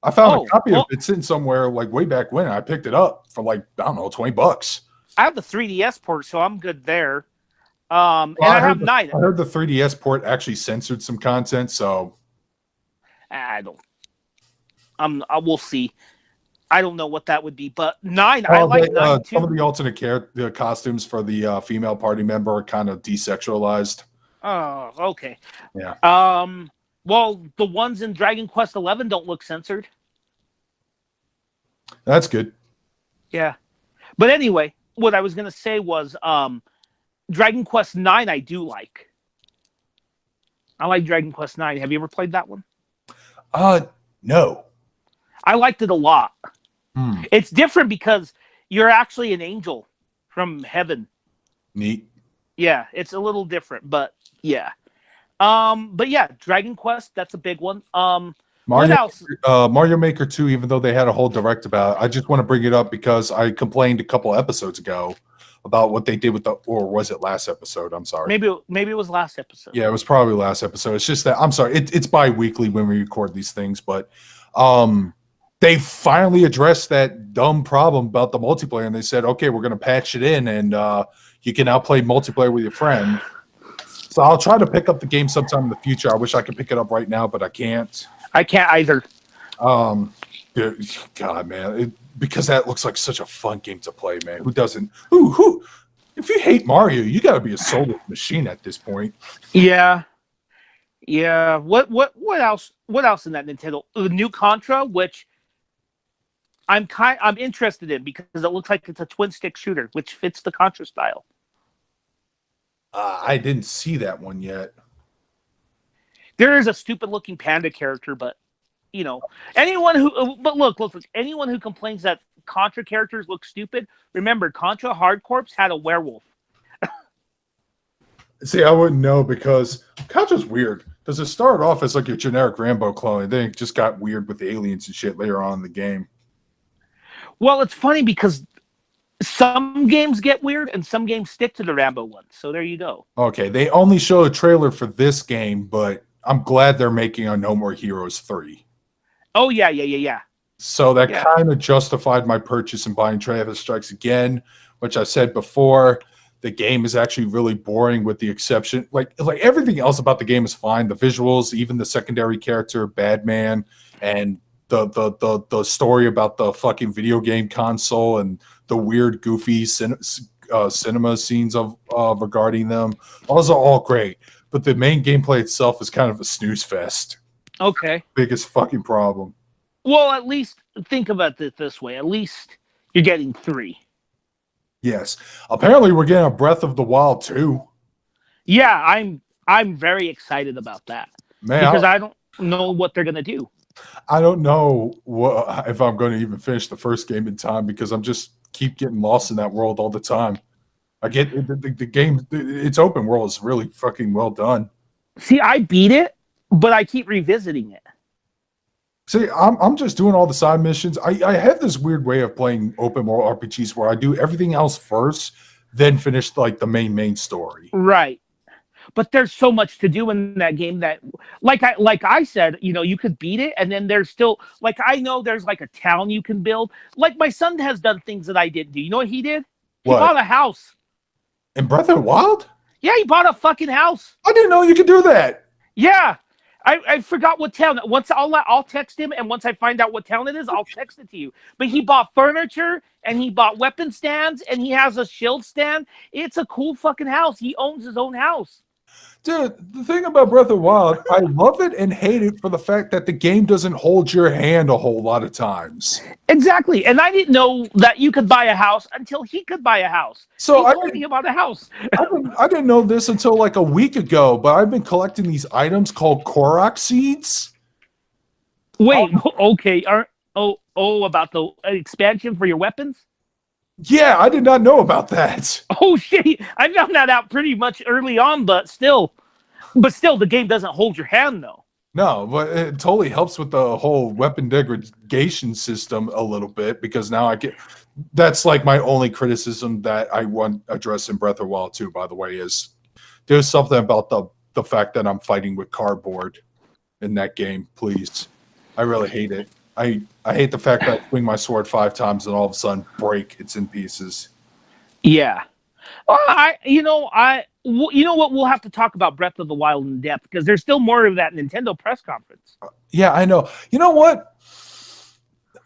I found a copy of it sitting somewhere like way back when. I picked it up for like, I don't know, $20. I have the 3DS port, so I'm good there. And I have 9. I heard the 3DS port actually censored some content, so I don't. We'll see. I don't know what that would be, but 9. I like 9 too. Some of the alternate the costumes for the female party member are kind of desexualized. Oh, okay. Yeah. Well, the ones in Dragon Quest 11 don't look censored. That's good. Yeah. But anyway, what I was gonna say was Dragon Quest 9 I do like. I like Dragon Quest 9. Have you ever played that one? No. I liked it a lot. It's different because you're actually an angel from heaven. Neat. Yeah, it's a little different, but yeah. But yeah, Dragon Quest, that's a big one. What else? Mario Maker 2, even though they had a whole direct about it, I just want to bring it up because I complained a couple episodes ago about what they did with or was it last episode? I'm sorry. Maybe it was last episode. Yeah, it was probably last episode. It's just that I'm sorry. It's bi-weekly when we record these things, but they finally addressed that dumb problem about the multiplayer, and they said, okay, we're going to patch it in, and you can now play multiplayer with your friend. So I'll try to pick up the game sometime in the future. I wish I could pick it up right now, but I can't. I can't either. God, man, because that looks like such a fun game to play, man. Who doesn't? Who? If you hate Mario, you got to be a soulless machine at this point. Yeah. What else? What else in that Nintendo? The new Contra, which I'm interested in because it looks like it's a twin stick shooter, which fits the Contra style. I didn't see that one yet. There is a stupid looking panda character, but you know, anyone who complains that Contra characters look stupid, remember Contra Hard Corps had a werewolf. See, I wouldn't know because Contra's weird. Does it start off as like your generic Rambo clone, and then it just got weird with the aliens and shit later on in the game? Well, it's funny because some games get weird and some games stick to the Rambo ones. So there you go. Okay, they only show a trailer for this game, but I'm glad they're making a No More Heroes 3. Oh, yeah. So that kind of justified my purchase and buying Travis Strikes Again, which I said before. The game is actually really boring with the exception. Like everything else about the game is fine. The visuals, even the secondary character, Badman, and the story about the fucking video game console and the weird, goofy cinema scenes of regarding them. Those are all great. But the main gameplay itself is kind of a snooze fest. Okay. Biggest fucking problem. Well, at least think about it this way. At least you're getting 3. Yes. Apparently we're getting a Breath of the Wild 2. Yeah, I'm very excited about that. Man, because I don't know what they're going to do. I don't know if I'm going to even finish the first game in time because I'm just keep getting lost in that world all the time. I get the game, its open world is really fucking well done. See, I beat it, but I keep revisiting it. See, I'm just doing all the side missions. I have this weird way of playing open world RPGs where I do everything else first, then finish like the main story. Right. But there's so much to do in that game that, like I said, you know, you could beat it, and then there's still, like, I know there's like a town you can build. Like my son has done things that I didn't do. You know what he did? He bought a house. In Breath of the Wild? Yeah, he bought a fucking house. I didn't know you could do that. Yeah. I forgot what town. Once I'll text him, and once I find out what town it is, I'll text it to you. But he bought furniture, and he bought weapon stands, and he has a shield stand. It's a cool fucking house. He owns his own house. Dude, the thing about Breath of the Wild, I love it and hate it for the fact that the game doesn't hold your hand a whole lot of times. Exactly. And I didn't know that you could buy a house until he could buy a house. So he told me about a house. I didn't know this until like a week ago, but I've been collecting these items called Korok seeds. Wait, okay. About the expansion for your weapons? Yeah, I did not know about that. Oh shit! I found that out pretty much early on, but still, the game doesn't hold your hand though. No, but it totally helps with the whole weapon degradation system a little bit because now I get. That's like my only criticism that I want addressed in Breath of the Wild 2, by the way, is there's something about the fact that I'm fighting with cardboard in that game, please. I really hate it. I hate the fact that I swing my sword 5 times and all of a sudden break, it's in pieces. Yeah. Well, you know what? We'll have to talk about Breath of the Wild in depth because there's still more of that Nintendo press conference. Yeah, I know. You know what?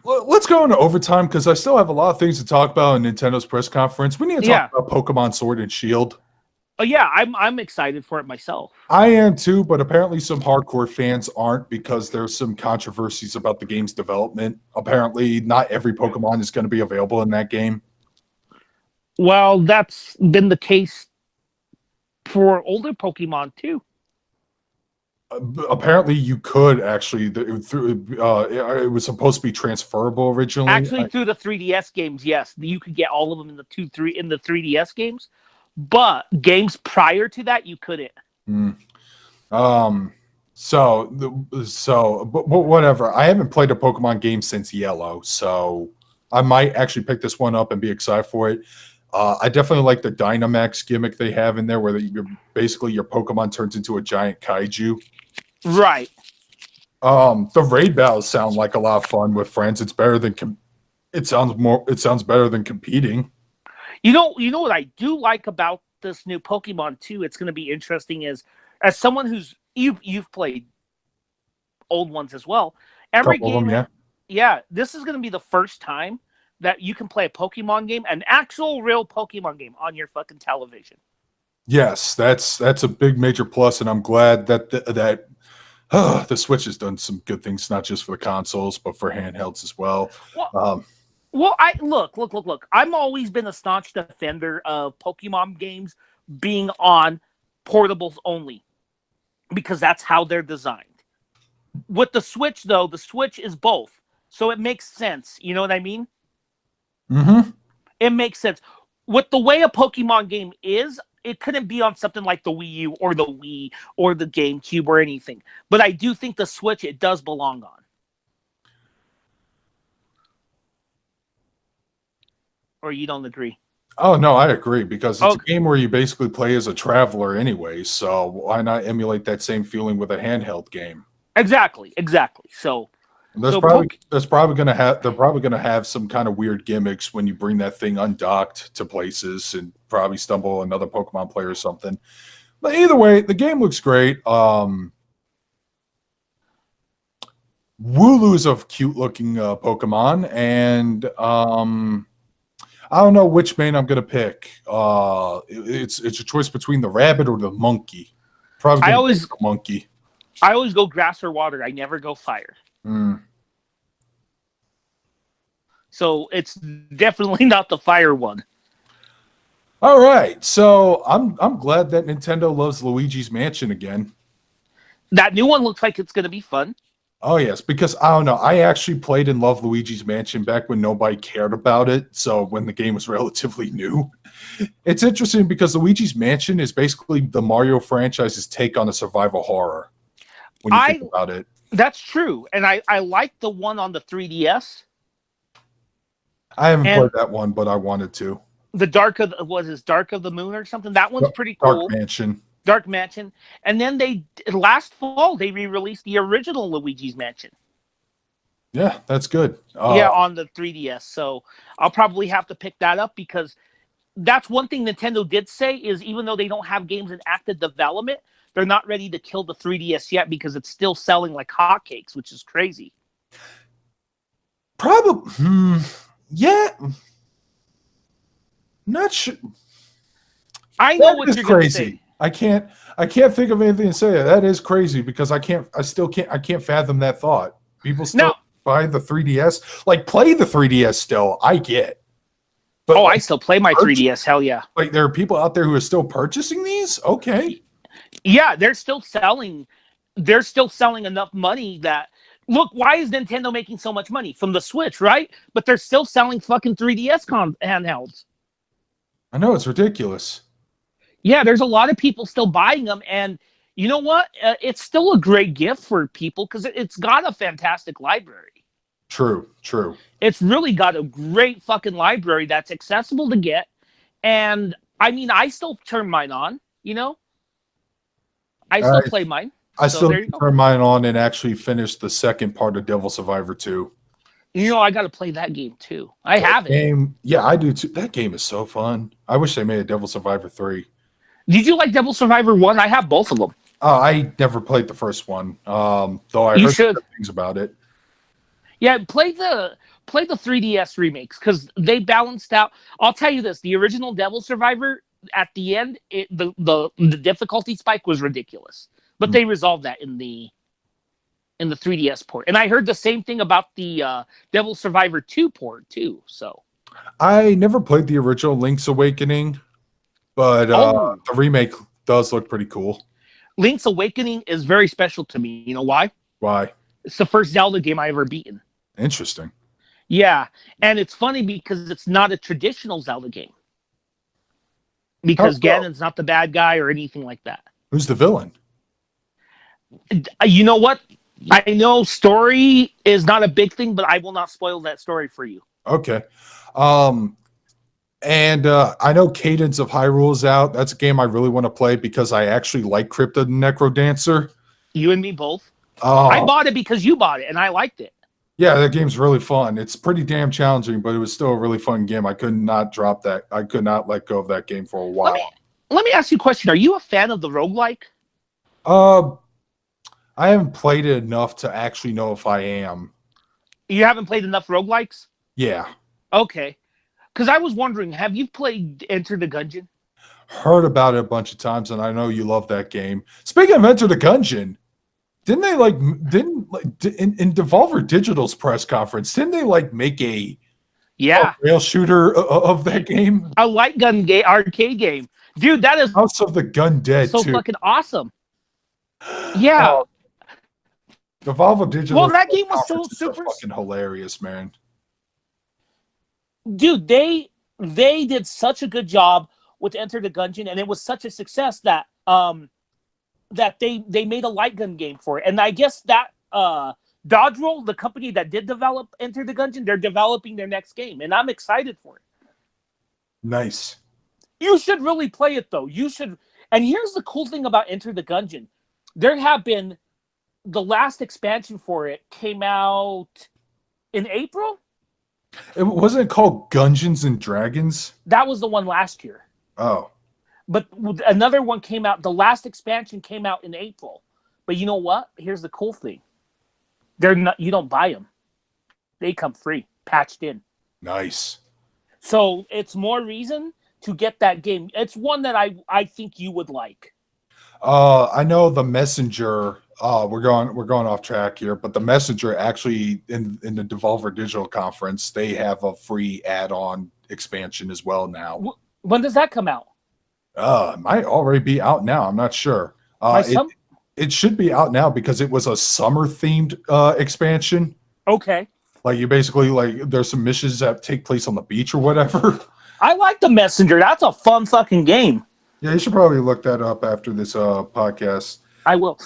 Let's go into overtime because I still have a lot of things to talk about in Nintendo's press conference. We need to talk about Pokemon Sword and Shield. Oh yeah, I'm excited for it myself. I am too, but apparently some hardcore fans aren't because there's some controversies about the game's development. Apparently, not every Pokemon is going to be available in that game. Well, that's been the case for older Pokemon too. Apparently, you could actually through. It was supposed to be transferable originally. Actually, through the 3DS games, yes, you could get all of them in the 3DS games, but games prior to that, you couldn't. But whatever. I haven't played a Pokemon game since Yellow, so I might actually pick this one up and be excited for it. I definitely like the Dynamax gimmick they have in there, where basically your Pokemon turns into a giant kaiju. Right. The raid battles sound like a lot of fun with friends. It's better than it sounds better than competing. You know what I do like about this new Pokemon too. It's going to be interesting as someone who's you've played old ones as well. Every Couple game, of them, yeah. This is going to be the first time that you can play a Pokemon game, an actual real Pokemon game on your fucking television. Yes, that's a big major plus, and I'm glad that the Switch has done some good things, not just for the consoles, but for handhelds as well. Well, I look. I'm always been a staunch defender of Pokemon games being on portables only because that's how they're designed. With the Switch, though, the Switch is both, so it makes sense. You know what I mean? Mm-hmm. It makes sense. With the way a Pokemon game is, it couldn't be on something like the Wii U or the Wii or the GameCube or anything. But I do think the Switch, it does belong on. Or you don't agree? Oh no, I agree because it's a game where you basically play as a traveler anyway. So why not emulate that same feeling with a handheld game? Exactly. So they're probably gonna have some kind of weird gimmicks when you bring that thing undocked to places and probably stumble another Pokemon player or something. But either way, the game looks great. Wooloo's a cute looking Pokemon, and I don't know which main I'm gonna pick. It's a choice between the rabbit or the monkey. Probably I always pick the monkey. I always go grass or water. I never go fire. So it's definitely not the fire one. All right, so I'm glad that Nintendo loves Luigi's Mansion again. That new one looks like it's going to be fun. Oh yes, because I don't know. I actually played and loved Luigi's Mansion back when nobody cared about it. So when the game was relatively new, it's interesting because Luigi's Mansion is basically the Mario franchise's take on a survival horror. When you think about it, that's true, and I like the one on the 3DS. I haven't played that one, but I wanted to. The Dark of the Moon or something. That one's pretty cool. Dark Mansion. And then last fall they re-released the original Luigi's Mansion. Yeah, that's good. On the 3DS. So I'll probably have to pick that up because that's one thing Nintendo did say is even though they don't have games in active development, they're not ready to kill the 3DS yet because it's still selling like hotcakes, which is crazy. Probably, yeah. Not sure. I know what you're crazy. I can't think of anything to say. That is crazy because I can't fathom that thought. People still buy the 3DS, like play the 3DS still. I get. But I still play my 3DS. Hell yeah! Like there are people out there who are still purchasing these. Okay. Yeah, they're still selling. They're still selling enough money that Look, why is Nintendo making so much money from the Switch, right? But they're still selling fucking 3DS handhelds. I know, it's ridiculous. Yeah, there's a lot of people still buying them, and you know what? It's still a great gift for people because it's got a fantastic library. True, true. It's really got a great fucking library that's accessible to get, and I mean, I still turn mine on. I I still play mine. I So still there need you to go. turn mine on and actually finish the second part of Devil Survivor 2. I got to play that game too. I That have it. game, yeah, I do too. That game is so fun. I wish they made a Devil Survivor 3. Did you like Devil Survivor 1? I have both of them. I never played the first one, though I You heard should. good things about it. Yeah, play the 3DS remakes because they balanced out. I'll tell you this: the original Devil Survivor at the end, the difficulty spike was ridiculous, but Hmm. they resolved that in the 3DS port. And I heard the same thing about the Devil Survivor 2 port too. So, I never played the original Link's Awakening, but oh, the remake does look pretty cool. Link's Awakening is very special to me. You know why? Why? It's the first Zelda game I ever beaten. Interesting. Yeah, and it's funny because it's not a traditional Zelda game How because so? Ganon's not the bad guy or anything like that. Who's the villain? You know what? I know story is not a big thing, but I will not spoil that story for you. Okay. Um, and I know Cadence of Hyrule is out. That's a game I really want to play because I actually like Crypto the Necro Dancer. You and me both. I Oh, bought it because you bought it, and I liked it. yeah, that game's really fun. It's pretty damn challenging, but it was still a really fun game. I could not drop that. I could not let go of that game for a Let me while. let me ask you a question. Are you a fan of the roguelike? Uh, I haven't played it enough to actually know if I am. You haven't played enough roguelikes? Yeah, Okay. Because I was wondering, have you played Enter the Gungeon? heard about it a bunch of times, and I know you love that game. Speaking of Enter the Gungeon, didn't they in Devolver Digital's press conference? Didn't they make a Yeah. rail shooter of that game? A light gun arcade game. Dude, that is House of the Gun Dead so too. fucking awesome. Yeah. Oh, Devolver Digital. Well, that game was so Conferences are super. fucking hilarious, man. Dude, they did such a good job with Enter the Gungeon, and it was such a success that they made a light gun game for it. And I guess that Dodge Roll, the company that did develop Enter the Gungeon, they're developing their next game, and I'm excited for it. Nice. You should really play it though. You should. And here's the cool thing about Enter the Gungeon: there have been the last expansion for it came out in April. It wasn't called Dungeons and Dragons. That was the one last year. Oh, But another one came out. The last expansion came out in April. But you know what? Here's the cool thing: they're not. You don't buy them; they come free, patched in. nice. So it's more reason to get that game. It's one that I think you would like. I know the Messenger. We're going off track here, but the Messenger actually in the Devolver Digital conference they have a free add-on expansion as well now. When does that come out? It might already be out now. I'm not sure. My It son. it should be out now because it was a summer themed expansion. Okay. Like you basically there's some missions that take place on the beach or whatever. I like the Messenger. That's a fun fucking game. Yeah, you should probably look that up after this podcast. I will.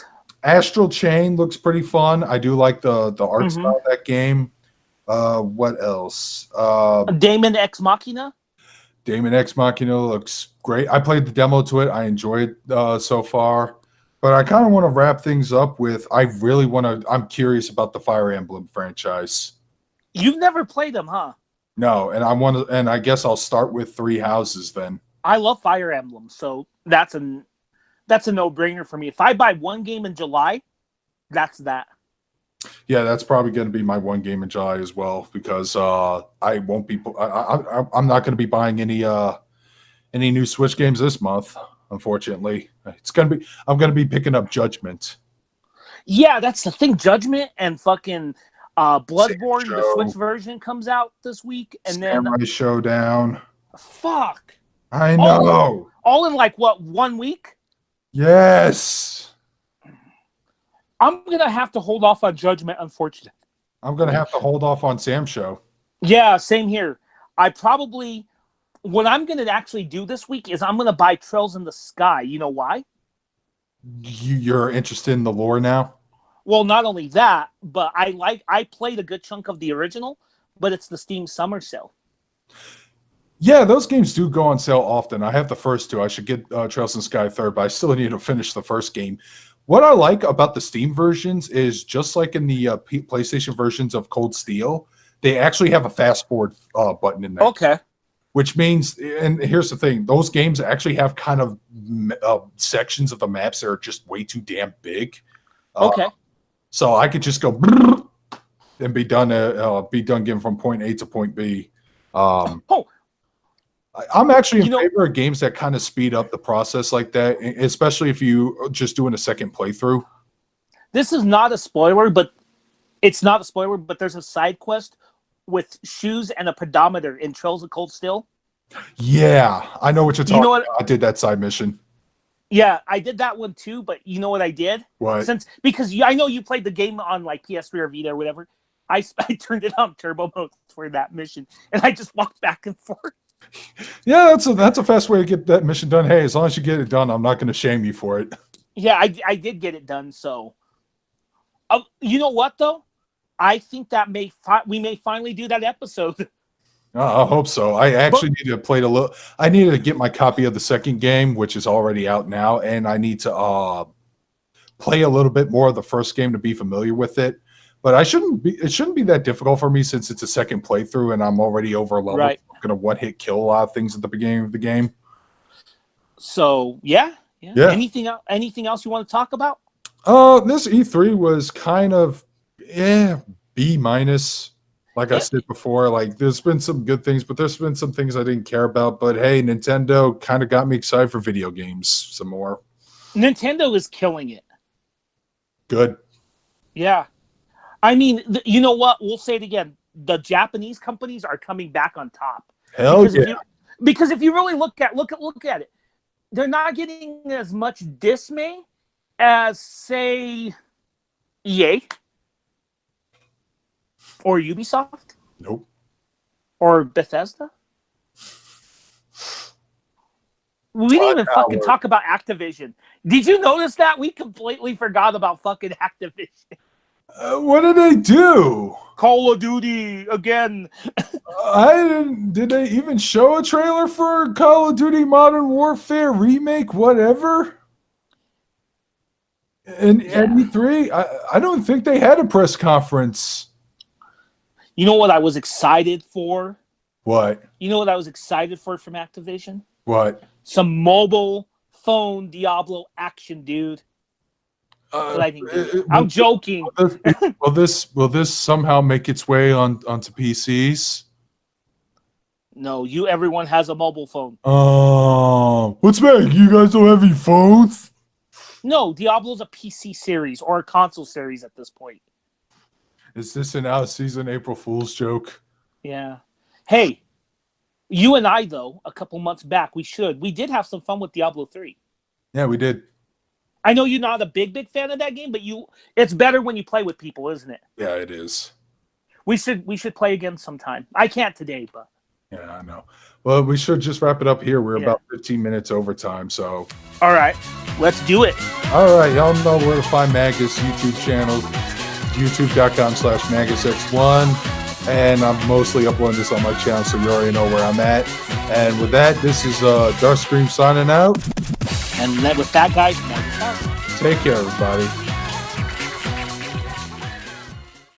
Astral Chain looks pretty fun. I do like the art Mhm. style of that game. What else? Damon Ex Machina. Damon Ex Machina looks great. I played the demo to it. I enjoyed so far. But I kind of want to wrap things up with I'm curious about the Fire Emblem franchise. You've never played them, huh? No, and I guess I'll start with Three Houses then. I love Fire Emblem, so that's a no-brainer for me. If I buy one game in July, that's that. Yeah, that's probably going to be my one game in July as well because I won't be. I'm not going to be buying any new Switch games this month. Unfortunately, I'm going to be picking up Judgment. Yeah, that's the thing. Judgment and fucking Bloodborne, the Show. Switch version comes out this week, and Samurai Showdown. fuck, I know. all in like what 1 week? Yes. I'm gonna have to hold off on Judgment, unfortunately. I'm gonna have to hold off on Sam's show. Yeah, same here. What I'm gonna actually do this week is I'm gonna buy Trails in the Sky. You know why? You're interested in the lore now? Well, not only that, but I played a good chunk of the original, but it's the Steam Summer Sale. Yeah, those games do go on sale often. I have the first two. I should get Trails in the Sky third, but I still need to finish the first game. What I like about the Steam versions is just like in the PlayStation versions of Cold Steel, they actually have a fast forward button in there. Okay. Which means, and here's the thing, those games actually have kind of sections of the maps that are just way too damn big. Okay. So I could just go and be done getting from point A to point B. I'm actually in favor of games that kind of speed up the process like that, especially if you just doing a second playthrough. This is not a spoiler, but there's a side quest with shoes and a pedometer in Trails of Cold Steel. Yeah, I know what you're talking about. I did that side mission. Yeah, I did that one too, but you know what I did? What? Because I know you played the game on like PS3 or Vita or whatever. I turned it on turbo mode for that mission, and I just walked back and forth. Yeah, that's a fast way to get that mission done. Hey, as long as you get it done, I'm not going to shame you for it. Yeah, I did get it done. So, you know what though? I think that we may finally do that episode. I hope so. I actually need to play I need to get my copy of the second game, which is already out now, and I need to play a little bit more of the first game to be familiar with it. But it shouldn't be that difficult for me since it's a second playthrough and I'm already over level. Right. I'm gonna one-hit kill a lot of things at the beginning of the game. So yeah. Anything else you want to talk about? This E3 was kind of B-. Like I said before, like there's been some good things, but there's been some things I didn't care about. But hey, Nintendo kind of got me excited for video games some more. Nintendo is killing it. Good. Yeah. I mean, you know what? We'll say it again. The Japanese companies are coming back on top. Hell yeah. Because if you really look at it, they're not getting as much dismay as, say, EA or Ubisoft. Nope. Or Bethesda. We didn't even fucking talk about Activision. Did you notice that? We completely forgot about fucking Activision. What did they do? Call of Duty again. Did they even show a trailer for Call of Duty Modern Warfare remake, whatever? And E3, I don't think they had a press conference. You know what I was excited for? What? You know what I was excited for from Activision? What? Some mobile phone Diablo action, dude. I'm joking. Will this somehow make its way onto PCs? No, everyone has a mobile phone. Oh, what's that? You guys don't have any phones? No, Diablo's a PC series or a console series at this point. Is this an out-of-season April Fool's joke? Yeah. Hey, you and I, though, a couple months back, we did have some fun with Diablo 3. Yeah, we did. I know you're not a big fan of that game, but it's better when you play with people, isn't it? Yeah, it is. We should play again sometime. I can't today, but yeah, I know. Well, we should just wrap it up here. We're about 15 minutes over time, so. All right, let's do it. All right, y'all know where to find Magus YouTube channel, youtube.com/MagusX1, and I'm mostly uploading this on my channel, so you already know where I'm at. And with that, this is Darkscream signing out. And with that, guys, take care, everybody.